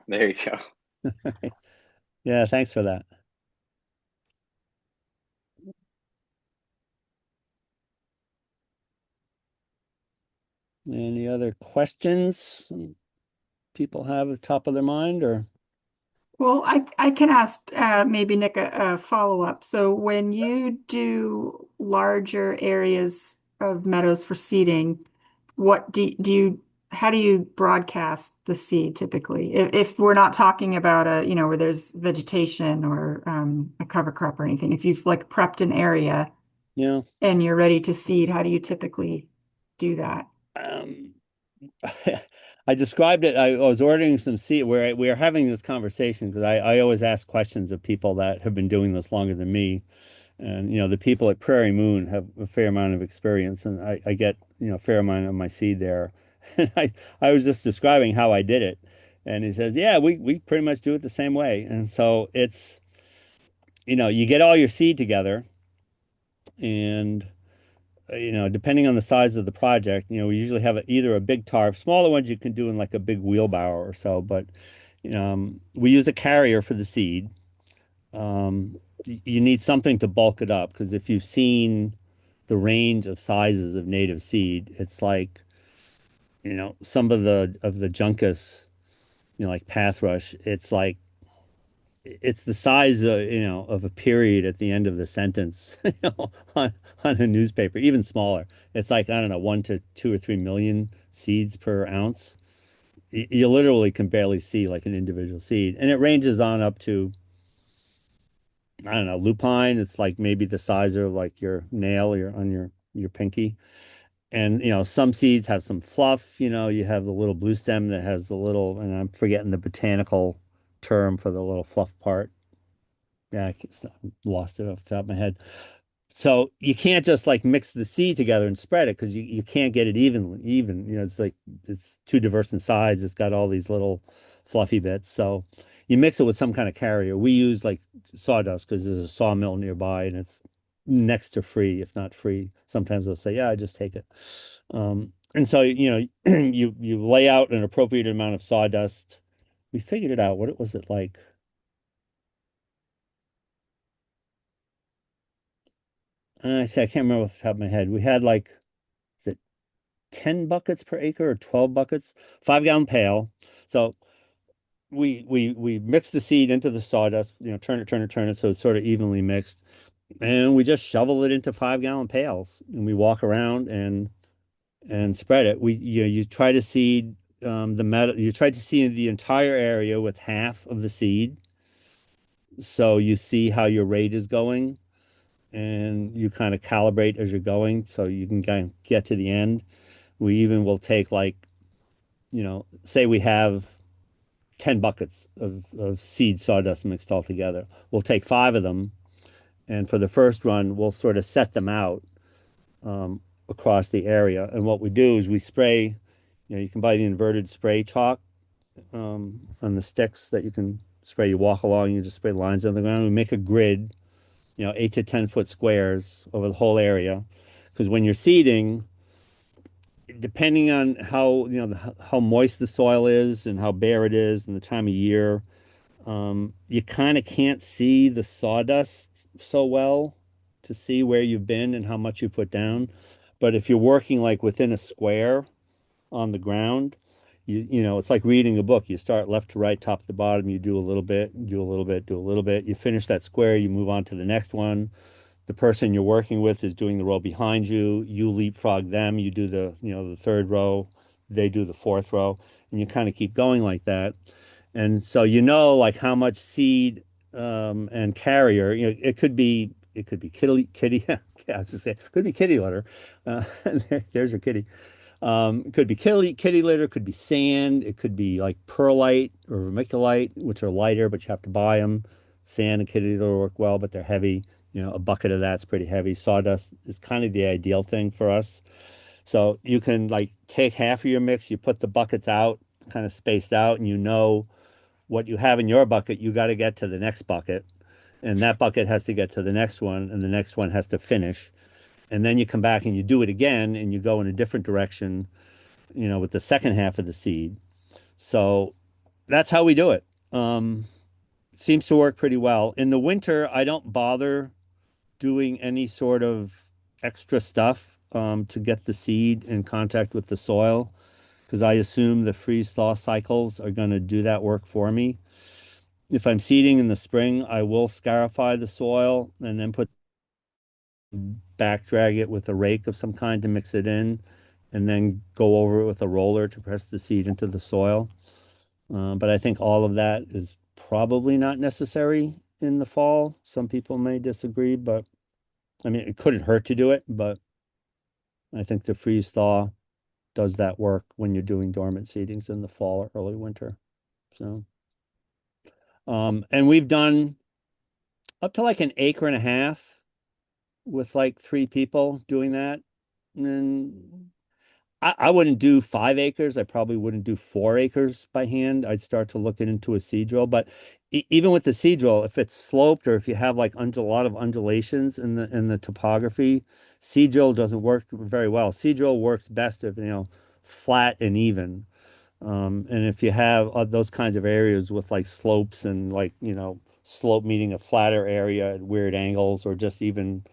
there you go. Yeah, thanks for that. Any other questions people have at the top of their mind or? Well, I can ask maybe Nick a follow-up. So when you do larger areas of meadows for seeding, what do you how do you broadcast the seed typically? If we're not talking about where there's vegetation or a cover crop or anything, if you've like prepped an area Yeah. and you're ready to seed, how do you typically do that? Um, I described it. I was ordering some seed. We are having this conversation because I always ask questions of people that have been doing this longer than me. And, the people at Prairie Moon have a fair amount of experience, and I get, a fair amount of my seed there. And I was just describing how I did it. And he says, yeah, we pretty much do it the same way. And so it's, you get all your seed together and depending on the size of the project, we usually have either a big tarp, smaller ones you can do in like a big wheelbarrow or so, but we use a carrier for the seed. You need something to bulk it up because if you've seen the range of sizes of native seed, it's like, some of the juncus, like pathrush, it's the size of a period at the end of the sentence, on a newspaper, even smaller. It's like, I don't know, 1 to 2 or 3 million seeds per ounce. You literally can barely see like an individual seed. And it ranges on up to, I don't know, lupine. It's like maybe the size of like your nail, on your pinky. And some seeds have some fluff, you have the little blue stem that has the little, and I'm forgetting the botanical term for the little fluff part. Yeah, lost it off the top of my head. So you can't just like mix the seed together and spread it because you can't get it even. It's like it's too diverse in size. It's got all these little fluffy bits. So you mix it with some kind of carrier. We use like sawdust because there's a sawmill nearby and it's next to free, if not free. Sometimes they'll say, yeah, I just take it. And so you lay out an appropriate amount of sawdust. We figured it out. What was it like? I say I can't remember off the top of my head. We had like, is it 10 buckets per acre or 12 buckets? 5 gallon pail. So we mix the seed into the sawdust, turn it so it's sort of evenly mixed. And we just shovel it into 5 gallon pails and we walk around and spread it. You try to seed the meadow, you try to seed the entire area with half of the seed. So you see how your rate is going and you kind of calibrate as you're going so you can kind of get to the end. We even will take like, say we have 10 buckets of seed sawdust mixed all together. We'll take 5 of them, and for the first run, we'll sort of set them out across the area. And what we do is we spray, you can buy the inverted spray chalk on the sticks that you can spray. You walk along, you just spray lines on the ground. We make a grid, 8 to 10 foot squares over the whole area. Because when you're seeding, depending on how how moist the soil is and how bare it is and the time of year, you kind of can't see the sawdust so well to see where you've been and how much you put down. But if you're working like within a square on the ground, it's like reading a book. You start left to right, top to bottom. You do a little bit, do a little bit, do a little bit. You finish that square, you move on to the next one. The person you're working with is doing the row behind you. You leapfrog them. You do the third row. They do the fourth row, and you kind of keep going like that. And so like how much seed and carrier. It could be kitty. Yeah, I was to say it could be kitty litter. There's your kitty. It could be kitty litter. It could be sand. It could be like perlite or vermiculite, which are lighter, but you have to buy them. Sand and kitty litter work well, but they're heavy. A bucket of that's pretty heavy. Sawdust is kind of the ideal thing for us. So you can like take half of your mix, you put the buckets out, kind of spaced out, and what you have in your bucket, you got to get to the next bucket. And that bucket has to get to the next one, and the next one has to finish. And then you come back and you do it again, and you go in a different direction, with the second half of the seed. So that's how we do it. Seems to work pretty well. In the winter, I don't bother doing any sort of extra stuff to get the seed in contact with the soil because I assume the freeze thaw cycles are going to do that work for me. If I'm seeding in the spring, I will scarify the soil and then back drag it with a rake of some kind to mix it in and then go over it with a roller to press the seed into the soil. But I think all of that is probably not necessary in the fall. Some people may disagree, but I mean, it couldn't hurt to do it, but I think the freeze thaw does that work when you're doing dormant seedings in the fall or early winter. So, and we've done up to like an acre and a half with like 3 people doing that. And I wouldn't do 5 acres. I probably wouldn't do 4 acres by hand. I'd start to look it into a seed drill. But even with the seed drill, if it's sloped or if you have like a lot of undulations in the topography, seed drill doesn't work very well. Seed drill works best if, flat and even. And if you have those kinds of areas with like slopes and like, slope meeting a flatter area at weird angles or just even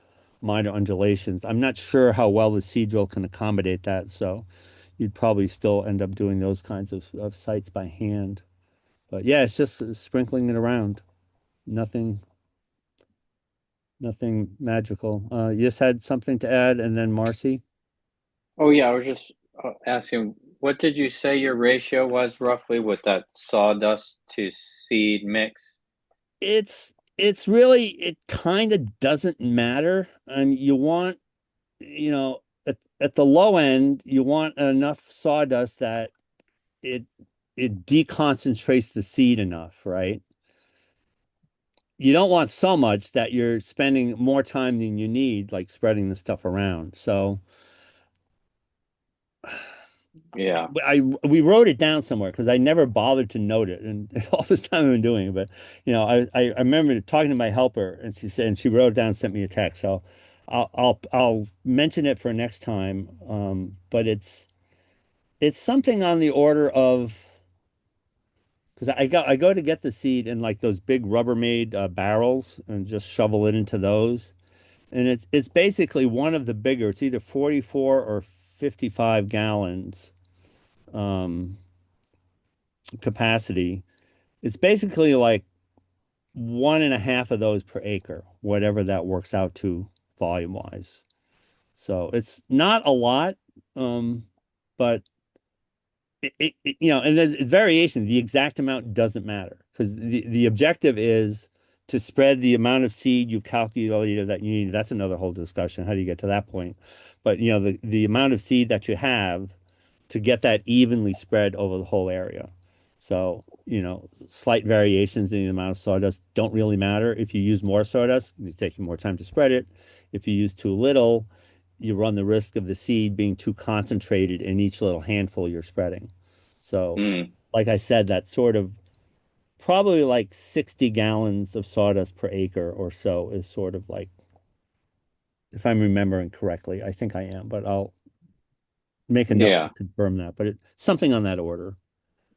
minor undulations, I'm not sure how well the seed drill can accommodate that. So you'd probably still end up doing those kinds of sites by hand. But yeah, it's just sprinkling it around. Nothing, nothing magical. You just had something to add, and then Marcy. Oh yeah, I was just asking, what did you say your ratio was roughly with that sawdust to seed mix? It's really it kind of doesn't matter. You want, at the low end, you want enough sawdust that it it deconcentrates the seed enough, right? You don't want so much that you're spending more time than you need, like spreading the stuff around. So Yeah. we wrote it down somewhere because I never bothered to note it, and all this time I've been doing it. But I remember talking to my helper, and she said, and she wrote it down, and sent me a text. So I'll mention it for next time. But it's something on the order of because I go to get the seed in like those big Rubbermaid barrels and just shovel it into those. And it's basically one of the bigger. It's either 44 or 55 gallons um, capacity. It's basically like one and a half of those per acre, whatever that works out to volume wise. So it's not a lot, but and there's variation. The exact amount doesn't matter because the objective is to spread the amount of seed you calculated that you need. That's another whole discussion. How do you get to that point? But the amount of seed that you have to get that evenly spread over the whole area. So, slight variations in the amount of sawdust don't really matter. If you use more sawdust, it takes you more time to spread it. If you use too little, you run the risk of the seed being too concentrated in each little handful you're spreading. So, Mm, like I said, that's sort of probably like 60 gallons of sawdust per acre or so is sort of like, if I'm remembering correctly, I think I am, but I'll make a note to yeah. confirm that. But it's something on that order.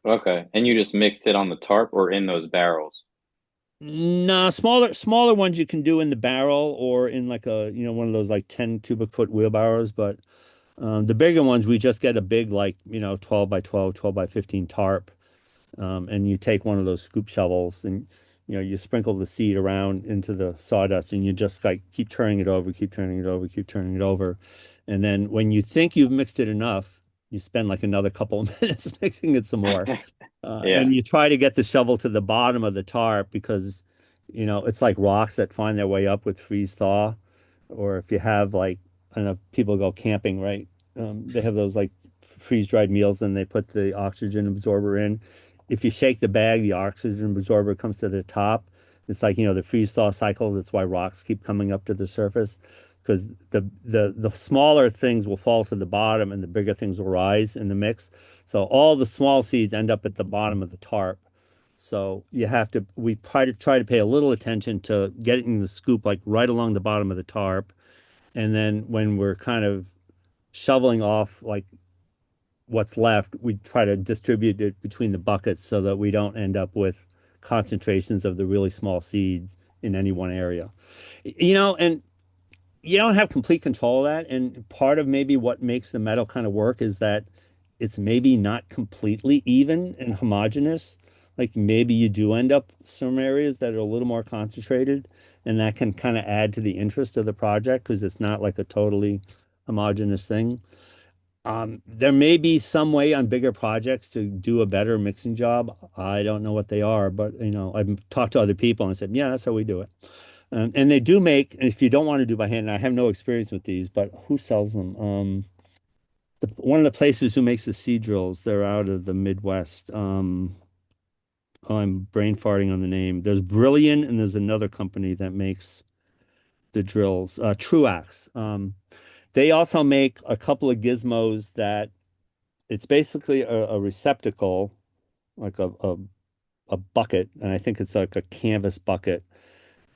Okay. And you just mixed it on the tarp or in those barrels? No, smaller ones you can do in the barrel or in like one of those like 10 cubic foot wheelbarrows. But the bigger ones, we just get a big like 12 by 12, 12 by 15 tarp, and you take one of those scoop shovels and you sprinkle the seed around into the sawdust and you just like keep turning it over, keep turning it over, keep turning it over. And then when you think you've mixed it enough, you spend like another couple of minutes mixing it some more. Yeah. And you try to get the shovel to the bottom of the tarp because, it's like rocks that find their way up with freeze thaw. Or if you have like, I don't know, people go camping, right? They have those like freeze dried meals and they put the oxygen absorber in. If you shake the bag, the oxygen absorber comes to the top. It's like, the freeze thaw cycles. That's why rocks keep coming up to the surface because the smaller things will fall to the bottom and the bigger things will rise in the mix. So all the small seeds end up at the bottom of the tarp. So we try to pay a little attention to getting the scoop like right along the bottom of the tarp. And then when we're kind of shoveling off like what's left, we try to distribute it between the buckets so that we don't end up with concentrations of the really small seeds in any one area. And you don't have complete control of that. And part of maybe what makes the meadow kind of work is that it's maybe not completely even and homogeneous. Like maybe you do end up some areas that are a little more concentrated, and that can kind of add to the interest of the project because it's not like a totally homogeneous thing. There may be some way on bigger projects to do a better mixing job. I don't know what they are, but I've talked to other people and said, yeah, that's how we do it. And they do make, and if you don't want to do by hand, and I have no experience with these, but who sells them? One of the places who makes the seed drills, they're out of the Midwest. Oh, I'm brain farting on the name. There's Brilliant, and there's another company that makes the drills, Truax. They also make a couple of gizmos that it's basically a receptacle, like a bucket, and I think it's like a canvas bucket.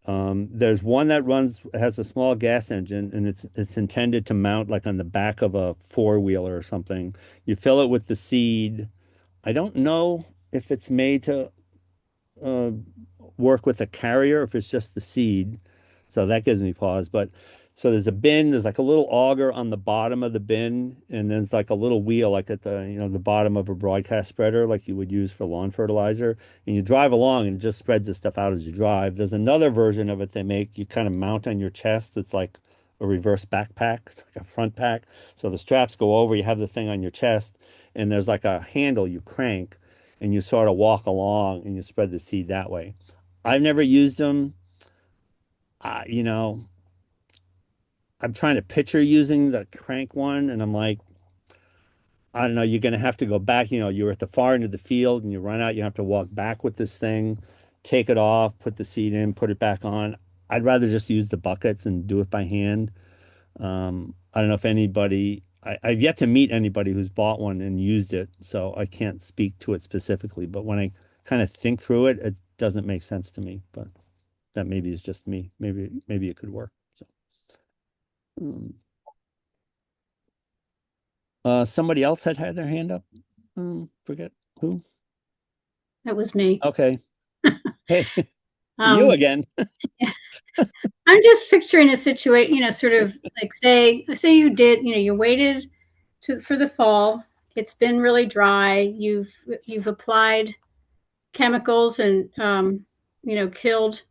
There's one that has a small gas engine, and it's intended to mount like on the back of a four-wheeler or something. You fill it with the seed. I don't know if it's made to uh, work with a carrier if it's just the seed. So that gives me pause. But so there's a bin, there's like a little auger on the bottom of the bin, and there's like a little wheel, like at the bottom of a broadcast spreader, like you would use for lawn fertilizer. And you drive along and it just spreads the stuff out as you drive. There's another version of it they make you kind of mount on your chest. It's like a reverse backpack, it's like a front pack. So the straps go over, you have the thing on your chest, and there's like a handle you crank and you sort of walk along and you spread the seed that way. I've never used them. Uh, you know, I'm trying to picture using the crank one, and I'm like, I don't know, you're going to have to go back. You're at the far end of the field and you run out, you have to walk back with this thing, take it off, put the seed in, put it back on. I'd rather just use the buckets and do it by hand. I don't know if I've yet to meet anybody who's bought one and used it, so I can't speak to it specifically. But when I kind of think through it, it doesn't make sense to me. But that maybe is just me. Maybe it could work. So, um, somebody else had their hand up. Forget who. That was me. Okay. Hey, you Um, again. I'm just picturing a situation, sort of like say you waited for the fall. It's been really dry. You've applied chemicals and killed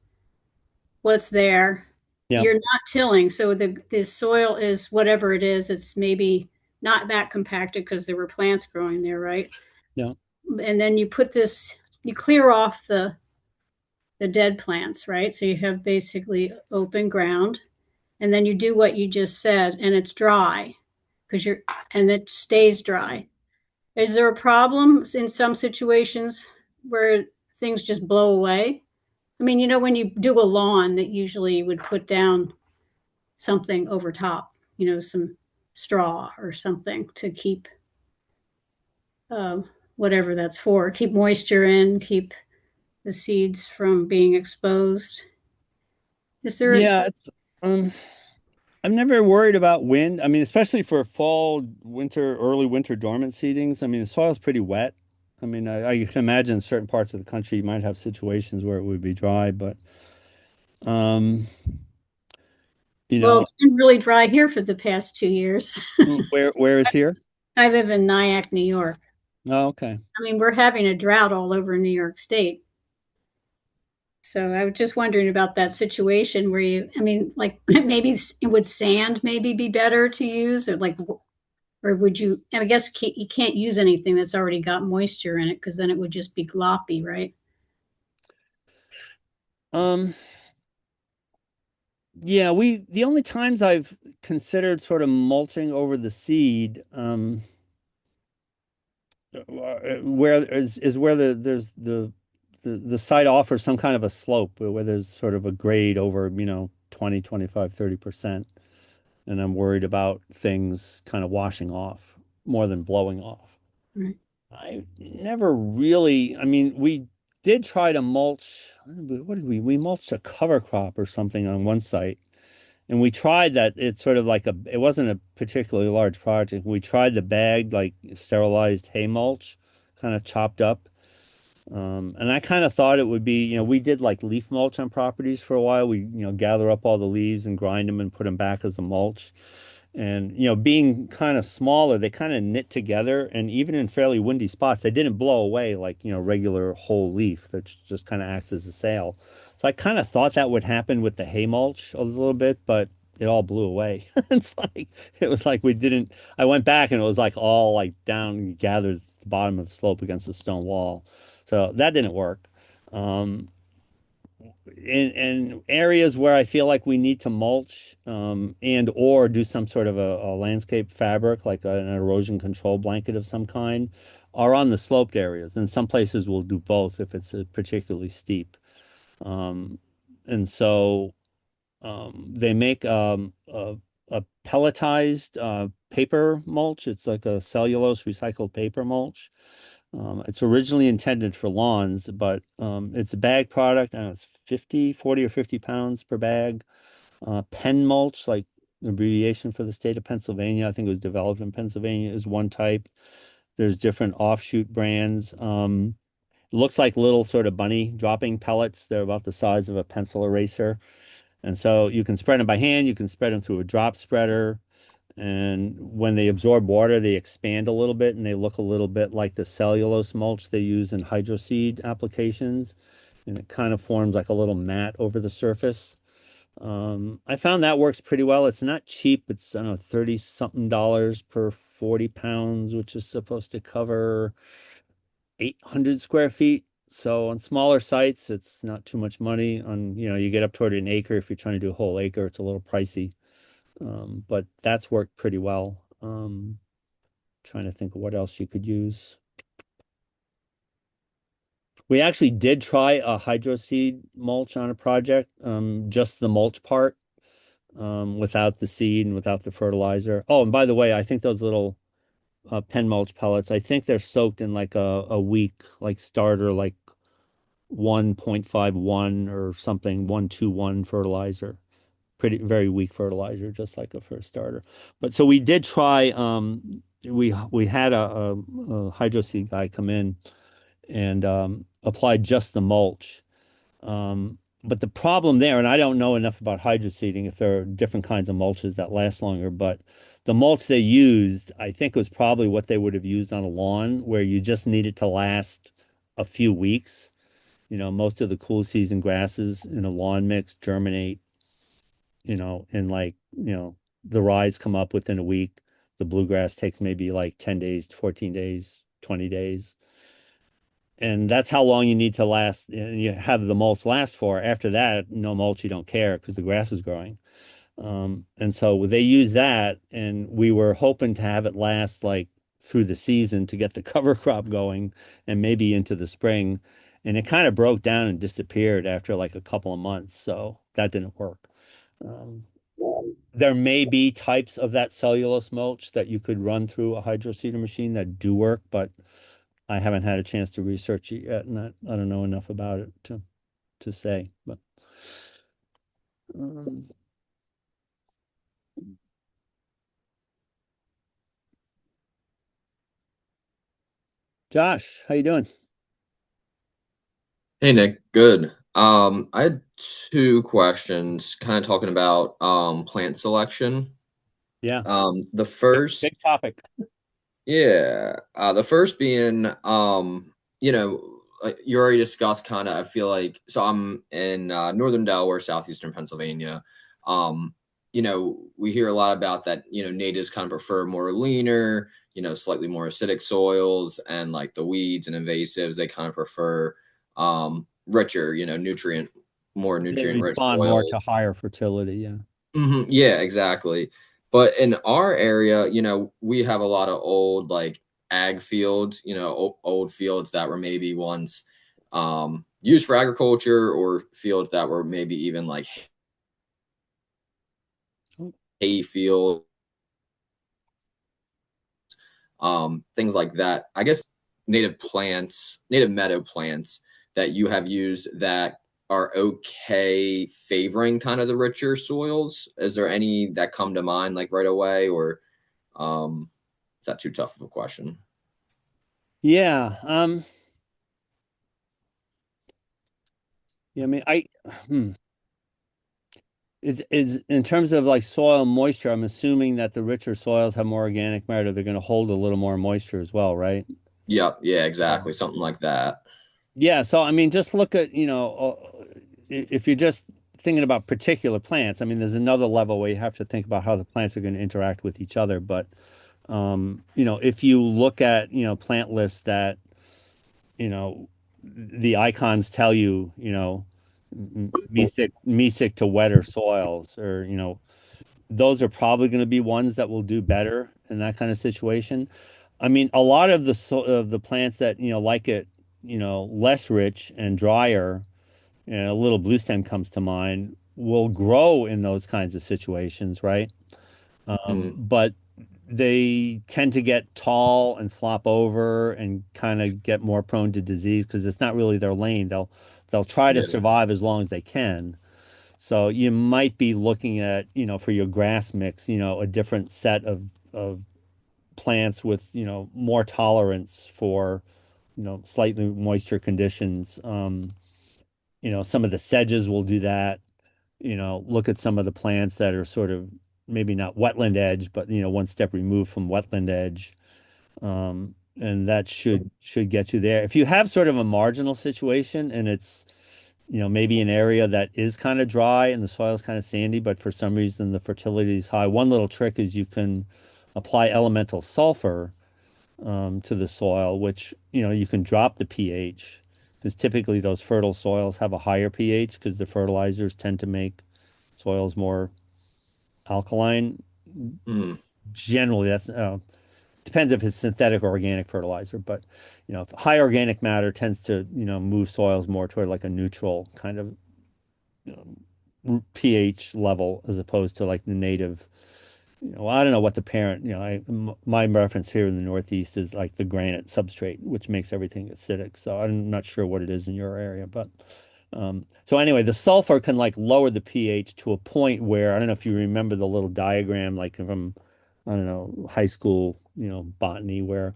what's there. Yeah. You're not tilling, so the soil is whatever it is. It's maybe not that compacted because there were plants growing there, right? Yeah. And then you clear off the dead plants, right? So you have basically open ground, and then you do what you just said, and it's dry and it stays dry. Is there a problem in some situations where things just blow away? I mean, when you do a lawn, that usually you would put down something over top, some straw or something to keep whatever that's for, keep moisture in, keep the seeds from being exposed. Is there a Yeah. Um, I'm never worried about wind. I mean, especially for fall, winter, early winter dormant seedings. I mean, the soil's pretty wet. I mean, I can imagine certain parts of the country might have situations where it would be dry, but um, you well, know, it's been really dry here for the past 2 years. where is here? I live in Nyack, New York. Oh, okay. I mean, we're having a drought all over New York State. So I was just wondering about that situation where I mean, like maybe would sand maybe be better to use, or would you? I guess you can't use anything that's already got moisture in it because then it would just be gloppy, right? Um, yeah, the only times I've considered sort of mulching over the seed, where is where there's the site offers some kind of a slope where there's sort of a grade over, 20, 25, 30%. And I'm worried about things kind of washing off more than blowing off. Right. I never really, I mean, we did try to mulch. What did we? We mulched a cover crop or something on one site. And we tried that. It's sort of like it wasn't a particularly large project. We tried the bagged, like sterilized hay mulch, kind of chopped up. And I kind of thought it would be, we did like leaf mulch on properties for a while. We, gather up all the leaves and grind them and put them back as a mulch. And, being kind of smaller, they kind of knit together. And even in fairly windy spots, they didn't blow away like, regular whole leaf that just kind of acts as a sail. So I kind of thought that would happen with the hay mulch a little bit, but it all blew away. It was like we didn't. I went back and it was like all like down gathered at the bottom of the slope against the stone wall. So that didn't work. Um, in areas where I feel like we need to mulch and or do some sort of a landscape fabric, like an erosion control blanket of some kind, are on the sloped areas. And some places will do both if it's particularly steep. Um, and so they make a pelletized paper mulch. It's like a cellulose recycled paper mulch. It's originally intended for lawns, but it's a bag product. I don't know, it's 40 or 50 pounds per bag. Pen mulch, like an abbreviation for the state of Pennsylvania. I think it was developed in Pennsylvania, is one type. There's different offshoot brands. It looks like little sort of bunny dropping pellets. They're about the size of a pencil eraser. And so you can spread them by hand, you can spread them through a drop spreader. And when they absorb water, they expand a little bit and they look a little bit like the cellulose mulch they use in hydroseed applications. And it kind of forms like a little mat over the surface. I found that works pretty well. It's not cheap. It's, I don't know, 30 something dollars per 40 pounds, which is supposed to cover 800 square feet. So on smaller sites, it's not too much money. You get up toward an acre. If you're trying to do a whole acre, it's a little pricey. But that's worked pretty well. Trying to think of what else you could use. We actually did try a hydroseed mulch on a project, just the mulch part, without the seed and without the fertilizer. Oh, and by the way, I think those little pen mulch pellets, I think they're soaked in like a weak, like starter, like 1.51 or something, 121 fertilizer. Very weak fertilizer, just like a first starter. But so we did try, we had a hydro seed guy come in and applied just the mulch. But the problem there, and I don't know enough about hydro seeding, if there are different kinds of mulches that last longer, but the mulch they used, I think was probably what they would have used on a lawn where you just need it to last a few weeks. Most of the cool season grasses in a lawn mix germinate, and the rye's come up within a week. The bluegrass takes maybe like 10 days, 14 days, 20 days. And that's how long you need to last. And you have the mulch last for. After that, no mulch, you don't care because the grass is growing. And so they use that, and we were hoping to have it last like through the season to get the cover crop going and maybe into the spring. And it kind of broke down and disappeared after like a couple of months. So that didn't work. Um, there may be types of that cellulose mulch that you could run through a hydroseeder machine that do work, but I haven't had a chance to research it yet, and I don't know enough about it to say. But um, Josh, how you doing? Hey Nick, good. I had two questions, kind of talking about plant selection. Yeah, The big first, topic. yeah, the first being, you already discussed kind of. I feel like so. I'm in northern Delaware, southeastern Pennsylvania. Um, we hear a lot about that. Natives kind of prefer more leaner, slightly more acidic soils, and like the weeds and invasives, they kind of prefer richer, more They nutrient rich respond more to soils. higher fertility. Yeah. Yeah, exactly. But in our area, we have a lot of old like ag fields, old fields that were maybe once used for agriculture, or fields that were maybe even like Oh, hay field, things like that. I guess native meadow plants that you have used that are okay favoring kind of the richer soils. Is there any that come to mind like right away, or is that too tough of a question? yeah. Yeah. I mean, hmm. Is in terms of like soil moisture, I'm assuming that the richer soils have more organic matter. They're going to hold a little more moisture as well, right? Yep, yeah, Um, exactly. Something like that. Yeah, so I mean, just look at, if you just thinking about particular plants. I mean, there's another level where you have to think about how the plants are going to interact with each other. But if you look at, plant lists that, you know, the icons tell you, mesic to wetter soils, or, those are probably going to be ones that will do better in that kind of situation. I mean, a lot of the plants that, like it, less rich and drier, a little blue stem comes to mind, will grow in those kinds of situations, right? Mm, But they tend to get tall and flop over and kind of get more prone to disease because it's not really their lane. They'll try to yeah. survive as long as they can. So you might be looking at, for your grass mix, a different set of plants with, more tolerance for, slightly moisture conditions. Some of the sedges will do that. Look at some of the plants that are sort of maybe not wetland edge, but one step removed from wetland edge. And that should get you there. If you have sort of a marginal situation and it's, maybe an area that is kind of dry and the soil is kind of sandy, but for some reason the fertility is high. One little trick is you can apply elemental sulfur to the soil, which, you can drop the pH because typically those fertile soils have a higher pH because the fertilizers tend to make soils more alkaline. Mm, Generally, that's depends if it's synthetic or organic fertilizer, but high organic matter tends to move soils more toward like a neutral kind of pH level as opposed to like the native. I don't know what the parent, my reference here in the Northeast is like the granite substrate, which makes everything acidic. So I'm not sure what it is in your area, but so anyway, the sulfur can like lower the pH to a point where I don't know if you remember the little diagram like from I don't know high school, botany where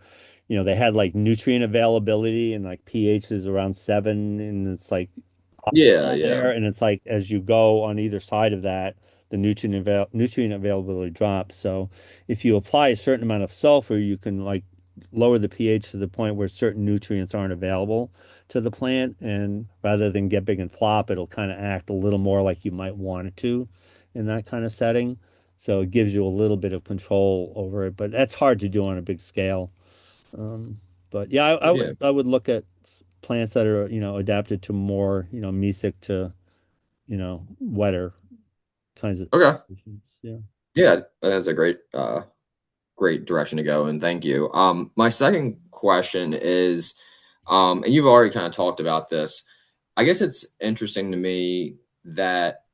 they had like nutrient availability and like pH is around 7 and it's like yeah, yeah. there, and it's like as you go on either side of that, the nutrient availability drops. So if you apply a certain amount of sulfur, you can like lower the pH to the point where certain nutrients aren't available to the plant, and rather than get big and flop, it'll kind of act a little more like you might want it to in that kind of setting. So it gives you a little bit of control over it, but that's hard to do on a big scale. Um, but yeah, I Yeah. would I would look at plants that are, adapted to more, mesic to, wetter kinds of Okay. situations. Yeah. Yeah, that's a great direction to go, and thank you. My second question is, and you've already kind of talked about this. I guess it's interesting to me that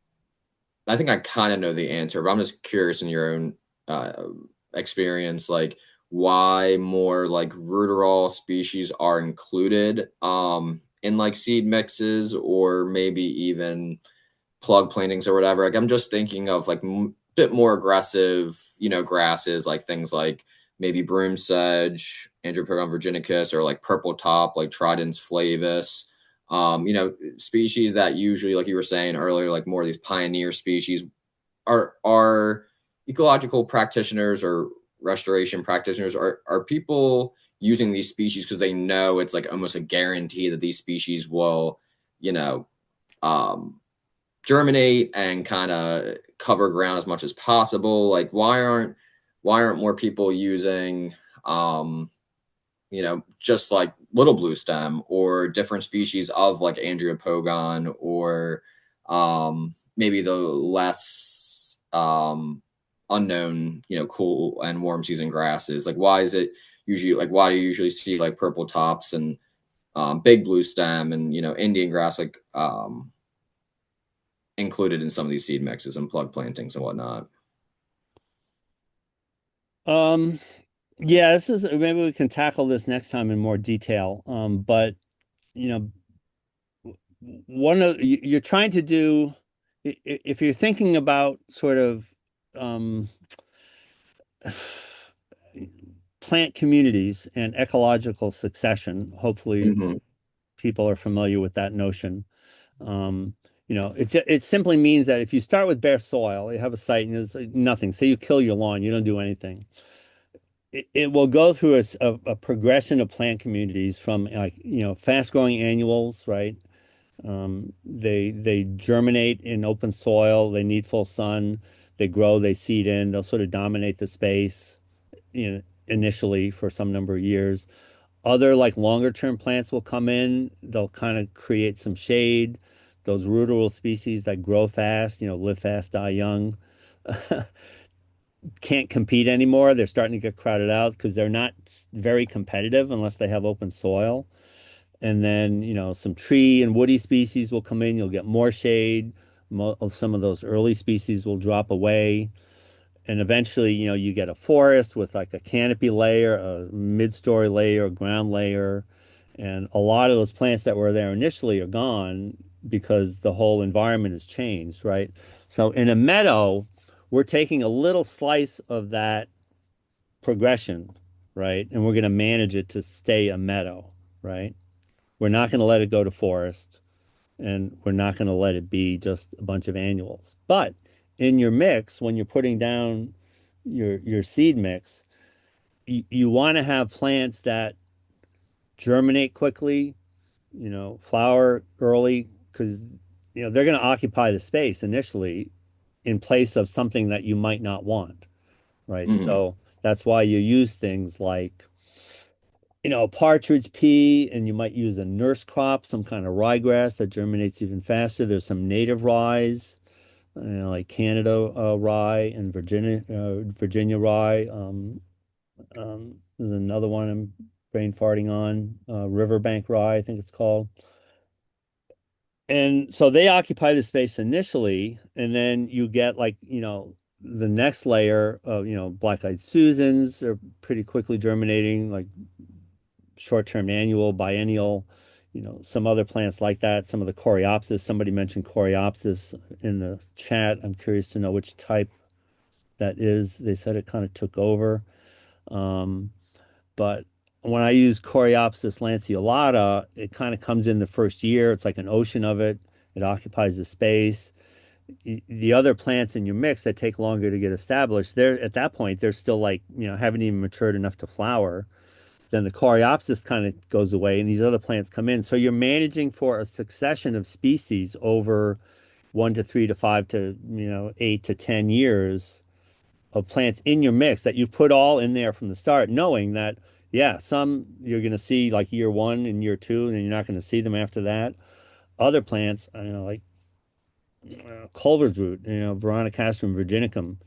I think I kind of know the answer, but I'm just curious in your own uh, experience, like why more like ruderol species are included in like seed mixes or maybe even plug plantings or whatever. Like I'm just thinking of like bit more aggressive, grasses like things like maybe broom sedge, Andropogon virginicus, or like purple top, like Tridens flavus. Species that usually, like you were saying earlier, like more of these pioneer species are ecological practitioners or restoration practitioners. Are people using these species because they know it's like almost a guarantee that these species will, you know, um, germinate and kind of cover ground as much as possible. Like why aren't more people using just like little blue stem or different species of like Andreopogon or maybe the less unknown, cool and warm season grasses. Like why is it usually like why do you usually see like purple tops and big blue stem and Indian grass like included in some of these seed mixes and plug plantings and whatnot. Um, yeah, this is maybe we can tackle this next time in more detail. But you know, you're trying to do if you're thinking about sort of um plant communities and ecological succession, hopefully Hmm. people are familiar with that notion. Um, it simply means that if you start with bare soil, you have a site and there's nothing. Say you kill your lawn, you don't do anything. It will go through a progression of plant communities from like, fast growing annuals, right? They germinate in open soil. They need full sun. They grow. They seed in. They'll sort of dominate the space, initially for some number of years. Other like longer term plants will come in. They'll kind of create some shade. Those ruderal species that grow fast, live fast, die young, can't compete anymore. They're starting to get crowded out because they're not very competitive unless they have open soil. And then, some tree and woody species will come in. You'll get more shade. Some of those early species will drop away. And eventually, you get a forest with like a canopy layer, a mid-story layer, a ground layer. And a lot of those plants that were there initially are gone because the whole environment has changed, right? So in a meadow, we're taking a little slice of that progression, right? And we're going to manage it to stay a meadow, right? We're not going to let it go to forest, and we're not going to let it be just a bunch of annuals. But in your mix, when you're putting down your seed mix, you want to have plants that germinate quickly, flower early, because they're going to occupy the space initially in place of something that you might not want, right? Hmm. So that's why you use things like partridge pea, and you might use a nurse crop, some kind of ryegrass that germinates even faster. There's some native ryes, like Canada rye and Virginia rye. There's another one I'm brain farting on, Riverbank rye, I think it's called. And so they occupy the space initially, and then you get like, the next layer of, black-eyed Susans are pretty quickly germinating, like short-term annual, biennial, some other plants like that, some of the coreopsis. Somebody mentioned coreopsis in the chat. I'm curious to know which type that is. They said it kind of took over. Um, but when I use coreopsis lanceolata, it kind of comes in the first year. It's like an ocean of it. It occupies the space. The other plants in your mix that take longer to get established, they're at that point, they're still like, haven't even matured enough to flower. Then the coreopsis kind of goes away and these other plants come in. So you're managing for a succession of species over 1 to 3 to 5 to, 8 to 10 years of plants in your mix that you put all in there from the start, knowing that, yeah, some you're going to see like year one and year two, and then you're not going to see them after that. Other plants, I don't know, like Culver's root, Veronicastrum virginicum,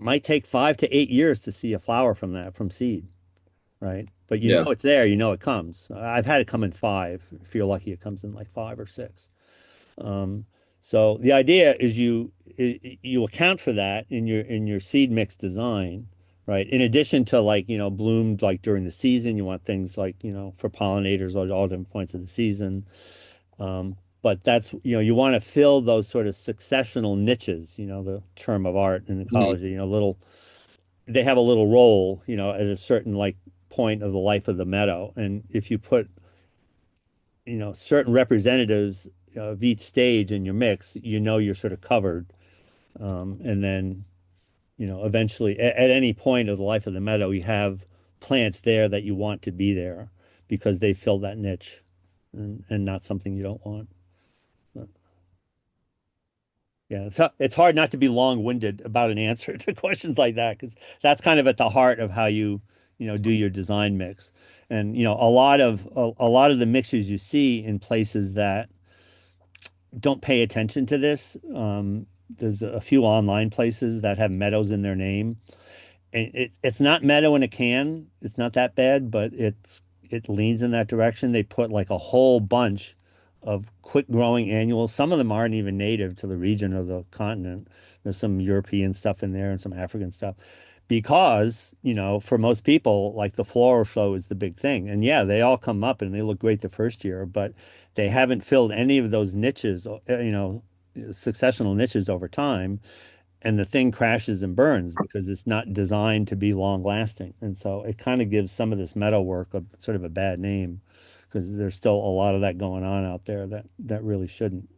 might take 5 to 8 years to see a flower from that, from seed, right? But Yeah. it's there, it comes. I've had it come in five. If you're lucky, it comes in like 5 or 6. Um, so the idea is you account for that in your seed mix design, right? In addition to like, bloomed like during the season, you want things like, for pollinators at all different points of the season. But that's, you want to fill those sort of successional niches, the term of art in Hmm. ecology, they have a little role, at a certain like point of the life of the meadow. And if you put, certain representatives of each stage in your mix, you're sort of covered. And then, eventually at any point of the life of the meadow, you have plants there that you want to be there because they fill that niche and not something you don't want. But, yeah, it's hard not to be long-winded about an answer to questions like that because that's kind of at the heart of how do your design mix. And a lot of the mixes you see in places that don't pay attention to this. There's a few online places that have meadows in their name. It's not meadow in a can. It's not that bad, but it leans in that direction. They put like a whole bunch of quick growing annuals. Some of them aren't even native to the region or the continent. There's some European stuff in there and some African stuff. Because, for most people, like the floral show is the big thing. And yeah, they all come up and they look great the first year, but they haven't filled any of those niches, successional niches over time, and the thing crashes and burns because it's not designed to be long lasting. And so it kind of gives some of this meadow work a sort of a bad name because there's still a lot of that going on out there that really shouldn't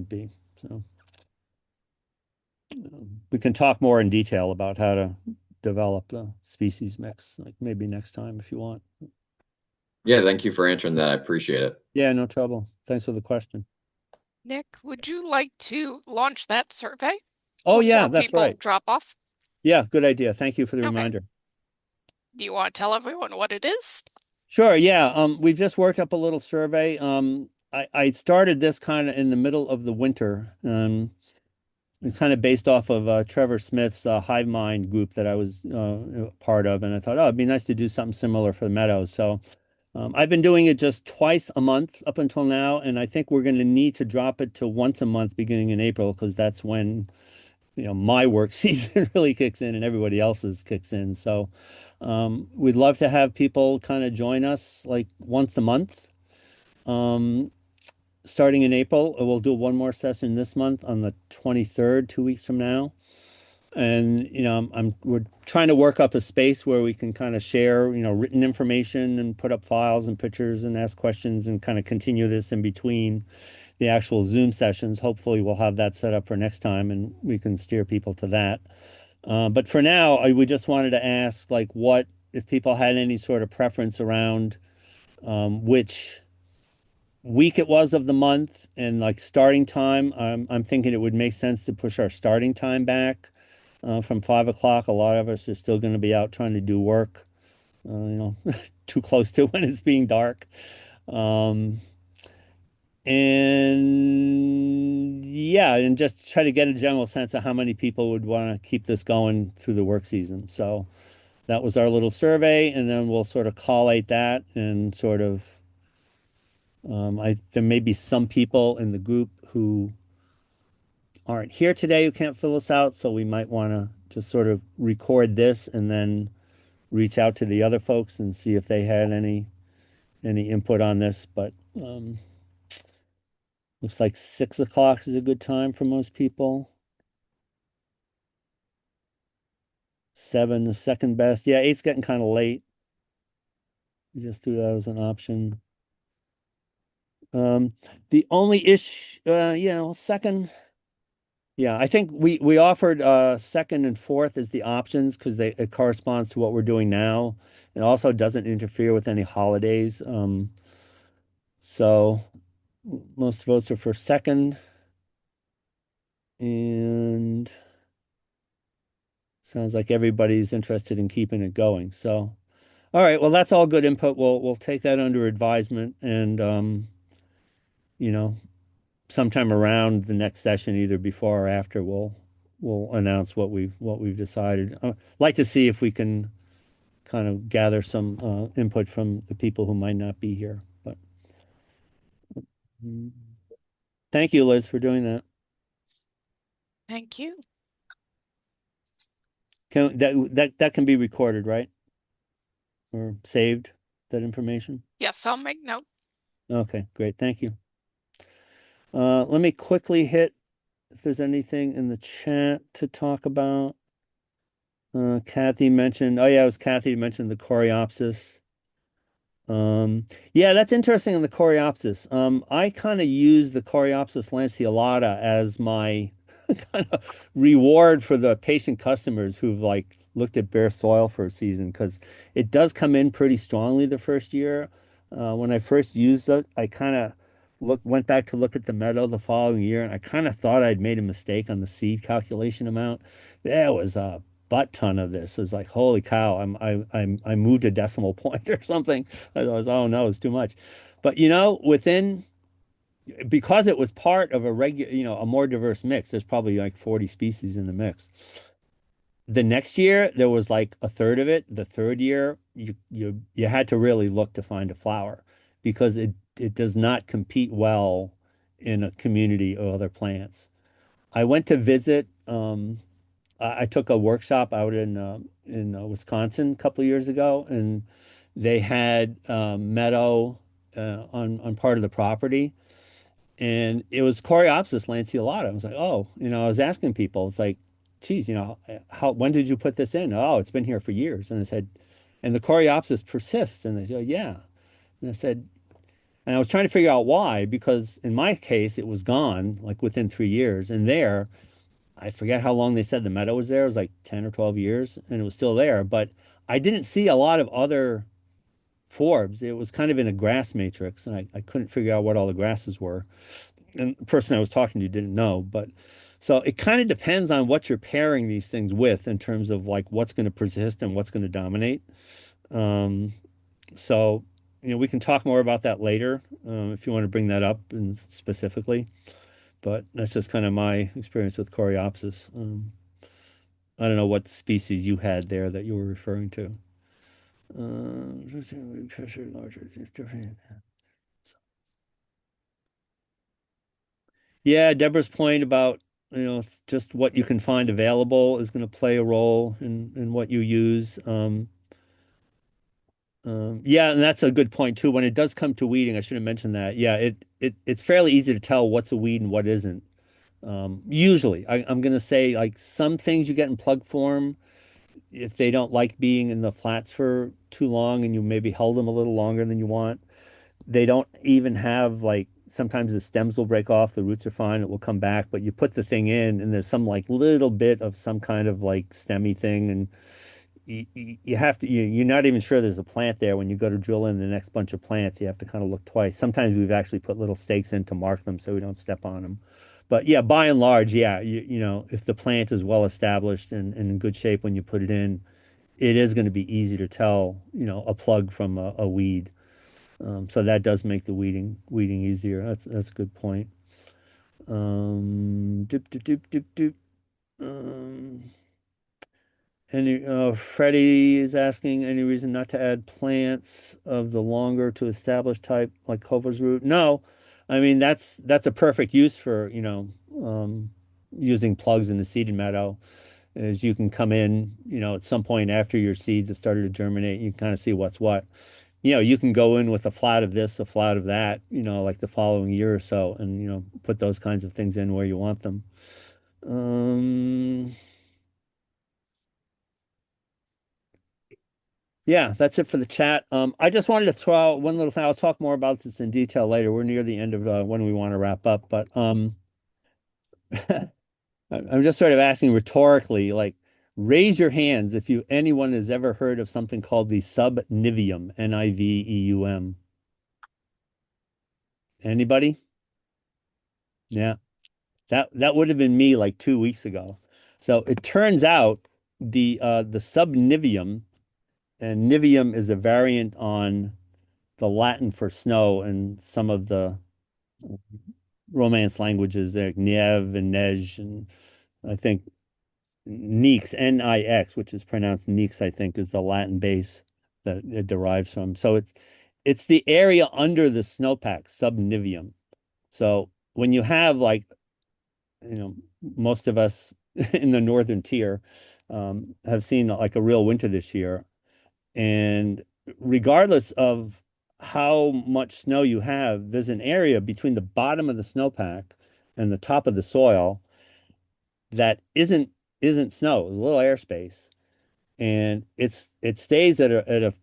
be. So we can talk more in detail about how to develop the species mix, like maybe next time if you want. Yeah, thank you for answering that. I appreciate it. Yeah, no trouble. Thanks for the question. Nick, would you like to launch that survey Oh, yeah, before that's people right. drop off? Yeah, good idea. Thank you for the Okay. reminder. Do you want to tell everyone what it is? Sure, yeah. We've just worked up a little survey. I started this kind of in the middle of the winter. It's kind of based off of Trevor Smith's Hive Mind group that I was part of, and I thought, oh, it'd be nice to do something similar for the Meadows. So I've been doing it just twice a month up until now, and I think we're going to need to drop it to once a month beginning in April because that's when my work season really kicks in and everybody else's kicks in. So we'd love to have people kind of join us like once a month. Um, Starting in April, we'll do one more session this month on the 23rd, 2 weeks from now. And we're trying to work up a space where we can kind of share, written information and put up files and pictures and ask questions and kind of continue this in between the actual Zoom sessions. Hopefully, we'll have that set up for next time and we can steer people to that. But for now, we just wanted to ask, like, what if people had any sort of preference around which week it was of the month and like starting time. I'm thinking it would make sense to push our starting time back from 5 o'clock. A lot of us are still going to be out trying to do work, too close to when it's being dark. Um, and yeah, and just try to get a general sense of how many people would want to keep this going through the work season. So that was our little survey, and then we'll sort of collate that and sort of there may be some people in the group who aren't here today who can't fill us out, so we might want to just sort of record this and then reach out to the other folks and see if they had any input on this. But looks like 6 o'clock is a good time for most people. 7, the second best. Yeah, 8's getting kind of late. We just threw that as an option. Um, the only second. Yeah, I think we offered second and fourth as the options because it corresponds to what we're doing now. It also doesn't interfere with any holidays. So most votes are for second, and sounds like everybody's interested in keeping it going. So, all right, well, that's all good input. We'll take that under advisement, and you know, sometime around the next session, either before or after, we'll announce what we've decided. Like to see if we can kind of gather some input from the people who might not be here. But mm, thank you, Liz, for doing that. Thank you. That can be recorded, right? Or saved, that information? Yes, I'll make note. Okay, great. Thank you. Let me quickly hit if there's anything in the chat to talk about. Kathy mentioned, oh yeah, it was Kathy who mentioned the coreopsis. Yeah, that's interesting on the coreopsis. I kind of use the coreopsis lanceolata as my kind of reward for the patient customers who've like looked at bare soil for a season because it does come in pretty strongly the first year. When I first used it, I kind of went back to look at the meadow the following year, and I kind of thought I'd made a mistake on the seed calculation amount. There was a butt ton of this. It was like, holy cow, I moved a decimal point or something. I was, oh no, it's too much. But because it was part of a regular, a more diverse mix, there's probably like 40 species in the mix. The next year there was like a third of it. The third year you had to really look to find a flower because it does not compete well in a community of other plants. I went to visit I took a workshop out in Wisconsin a couple of years ago, and they had meadow on part of the property, and it was Coreopsis lanceolata. I was like, oh, I was asking people, it's like, geez, how when did you put this in? Oh, it's been here for years. And I said, and the Coreopsis persists, and they said, yeah. And I said, and I was trying to figure out why, because in my case, it was gone like within 3 years, and there. I forget how long they said the meadow was there. It was like 10 or 12 years and it was still there. But I didn't see a lot of other forbs, it was kind of in a grass matrix, and I couldn't figure out what all the grasses were. And the person I was talking to didn't know, but so it kind of depends on what you're pairing these things with in terms of like what's going to persist and what's going to dominate. Um, so, we can talk more about that later, if you want to bring that up and specifically. But that's just kind of my experience with Coreopsis. I don't know what species you had there that you were referring to. Pressure larger. Yeah, Deborah's point about, just what you can find available is going to play a role in what you use. Yeah, and that's a good point too. When it does come to weeding, I should have mentioned that. Yeah, it's fairly easy to tell what's a weed and what isn't. Usually, I'm going to say like some things you get in plug form, if they don't like being in the flats for too long and you maybe held them a little longer than you want, they don't even have like sometimes the stems will break off, the roots are fine, it will come back, but you put the thing in and there's some like little bit of some kind of like stemmy thing, and you have to you're not even sure there's a plant there when you go to drill in the next bunch of plants. You have to kind of look twice. Sometimes we've actually put little stakes in to mark them so we don't step on them. But yeah, by and large, yeah, if the plant is well established and in good shape when you put it in, it is going to be easy to tell, a plug from a weed. So that does make the weeding easier. That's a good point. Doop, doop, doop, doop, doop. Um, Freddie is asking any reason not to add plants of the longer to established type like Cova's root? No, I mean that's a perfect use for, using plugs in the seeded meadow. Is you can come in, at some point after your seeds have started to germinate, you can kind of see what's what. You can go in with a flat of this, a flat of that, like the following year or so, and put those kinds of things in where you want them. Um, yeah, that's it for the chat. I just wanted to throw out one little thing. I'll talk more about this in detail later. We're near the end of when we want to wrap up, but I'm just sort of asking rhetorically, like, raise your hands if anyone has ever heard of something called the subniveum, Niveum. Anybody? Yeah. That would have been me like 2 weeks ago. So it turns out the subniveum, and niveum is a variant on the Latin for snow, and some of the Romance languages there, Niev and Nej, and I think Nix, Nix, which is pronounced Nix, I think, is the Latin base that it derives from. So it's the area under the snowpack, subniveum. So when you have like, most of us in the northern tier have seen like a real winter this year. And regardless of how much snow you have, there's an area between the bottom of the snowpack and the top of the soil that isn't snow. There's a little airspace, and it stays at a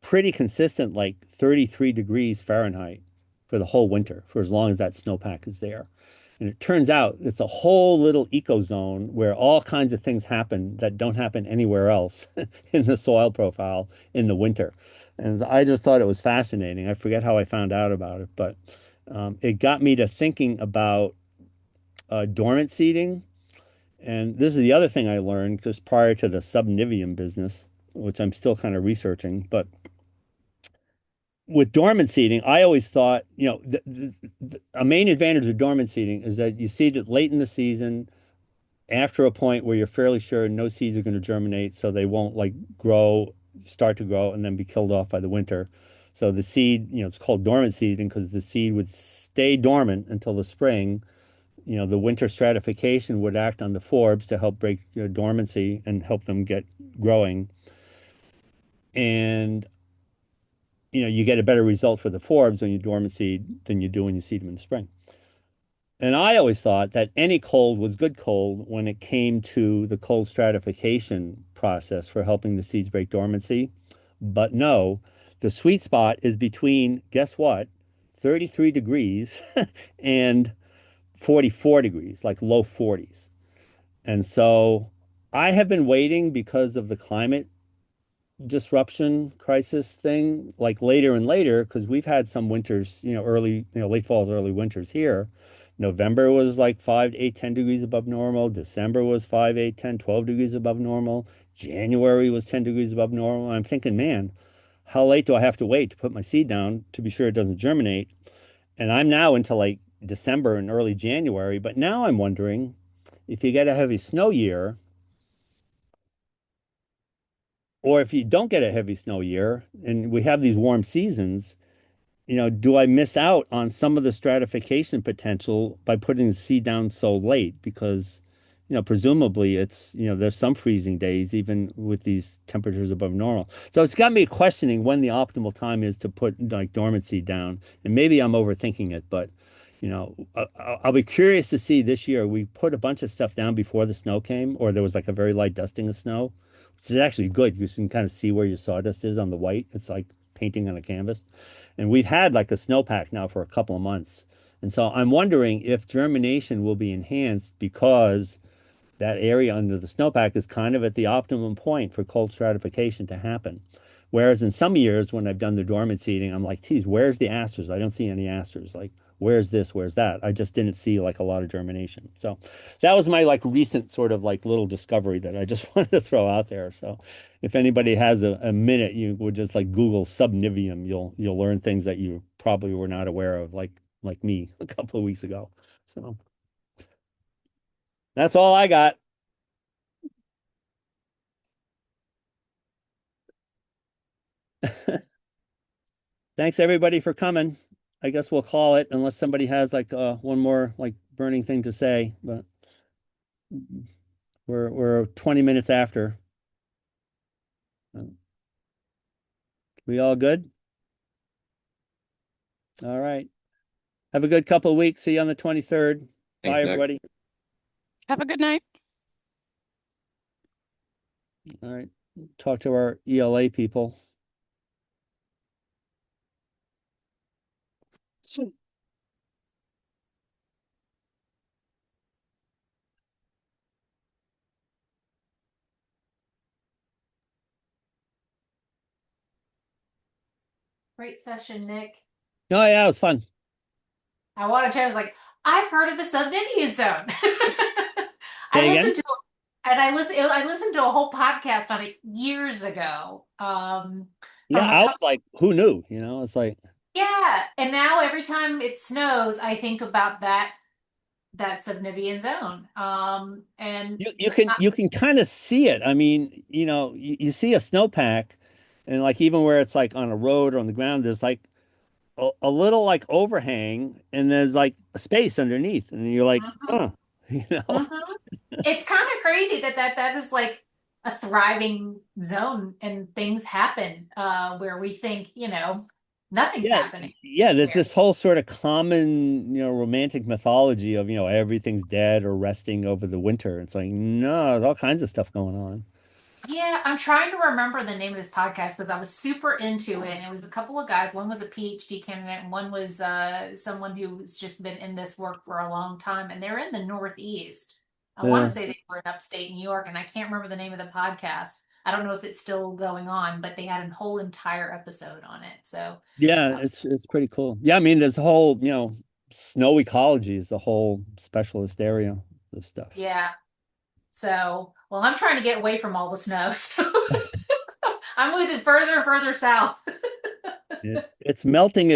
pretty consistent like 33 degrees Fahrenheit for the whole winter, for as long as that snowpack is there. And it turns out it's a whole little eco zone where all kinds of things happen that don't happen anywhere else in the soil profile in the winter. And I just thought it was fascinating. I forget how I found out about it, but it got me to thinking about dormant seeding. And this is the other thing I learned just prior to the subniveum business, which I'm still kind of researching. But with dormant seeding, I always thought, a main advantage of dormant seeding is that you seed it late in the season after a point where you're fairly sure no seeds are going to germinate, so they won't like start to grow and then be killed off by the winter. So the seed, it's called dormant seeding because the seed would stay dormant until the spring. The winter stratification would act on the forbs to help break dormancy and help them get growing. And you get a better result for the forbs when you dormant seed than you do when you seed them in the spring. And I always thought that any cold was good cold when it came to the cold stratification process for helping the seeds break dormancy. But no, the sweet spot is between, guess what, 33 degrees and 44 degrees, like low 40s. And so I have been waiting because of the climate disruption crisis thing like later and later because we've had some winters, early, late falls, early winters here. November was like 5, 8, 10 degrees above normal. December was 5, 8, 10, 12 degrees above normal. January was 10 degrees above normal. I'm thinking, man, how late do I have to wait to put my seed down to be sure it doesn't germinate? And I'm now into like December and early January, but now I'm wondering if you get a heavy snow year, or if you don't get a heavy snow year and we have these warm seasons, do I miss out on some of the stratification potential by putting the seed down so late? Because, presumably there's some freezing days even with these temperatures above normal. So it's got me questioning when the optimal time is to put like dormant seed down. And maybe I'm overthinking it, but I'll be curious to see this year. We put a bunch of stuff down before the snow came, or there was like a very light dusting of snow, which is actually good. You can kind of see where your sawdust is on the white. It's like painting on a canvas. And we've had like a snowpack now for a couple of months. And so I'm wondering if germination will be enhanced because that area under the snowpack is kind of at the optimum point for cold stratification to happen. Whereas in some years when I've done the dormant seeding, I'm like, geez, where's the asters? I don't see any asters. Like, where's this? Where's that? I just didn't see like a lot of germination. So that was my like recent sort of like little discovery that I just wanted to throw out there. So if anybody has a minute, you would just like Google subnivium. You'll learn things that you probably were not aware of, like me a couple of weeks ago. So that's all I got. Thanks everybody for coming. I guess we'll call it unless somebody has like one more like burning thing to say, but we're 20 minutes after. We all good? All right. Have a good couple of weeks. See you on the 23rd. Thanks, Bye, Nick. everybody. Have a good night. All right. Talk to our ELA people. Great session, Nick. Oh, yeah, it was fun. I wanted to, I was like, I've heard of the subnivian zone. Say again? I listened to a whole podcast on it years ago. Yeah, I was like, who knew? It's like, Yeah, and now every time it snows, I think about that subnivian zone. And you can kind of see it. I mean, you see a snowpack, and like even where it's like on a road or on the ground, there's like a little like overhang, and there's like a space underneath, and you're like, Mhm, you know. mhm. It's kind of crazy that is like a thriving zone and things happen where we think, nothing's Yeah, happening yeah, there's there. this whole sort of common, romantic mythology of, everything's dead or resting over the winter. It's like, no, there's all kinds of stuff going on. Yeah, I'm trying to remember the name of this podcast because I was super into it. And it was a couple of guys. One was a PhD candidate, and one was someone who's just been in this work for a long time. And they're in the Northeast. I want Yeah. to say they were in upstate New York, and I can't remember the name of the podcast. I don't know if it's still going on, but they had a whole entire episode on it. So, Yeah, uh, it's pretty cool. Yeah, I mean, there's a whole, snow ecology is a whole specialist area of this stuff. yeah. So, well, I'm trying to get away from all the snow. So I'm moving further and further south. It's melting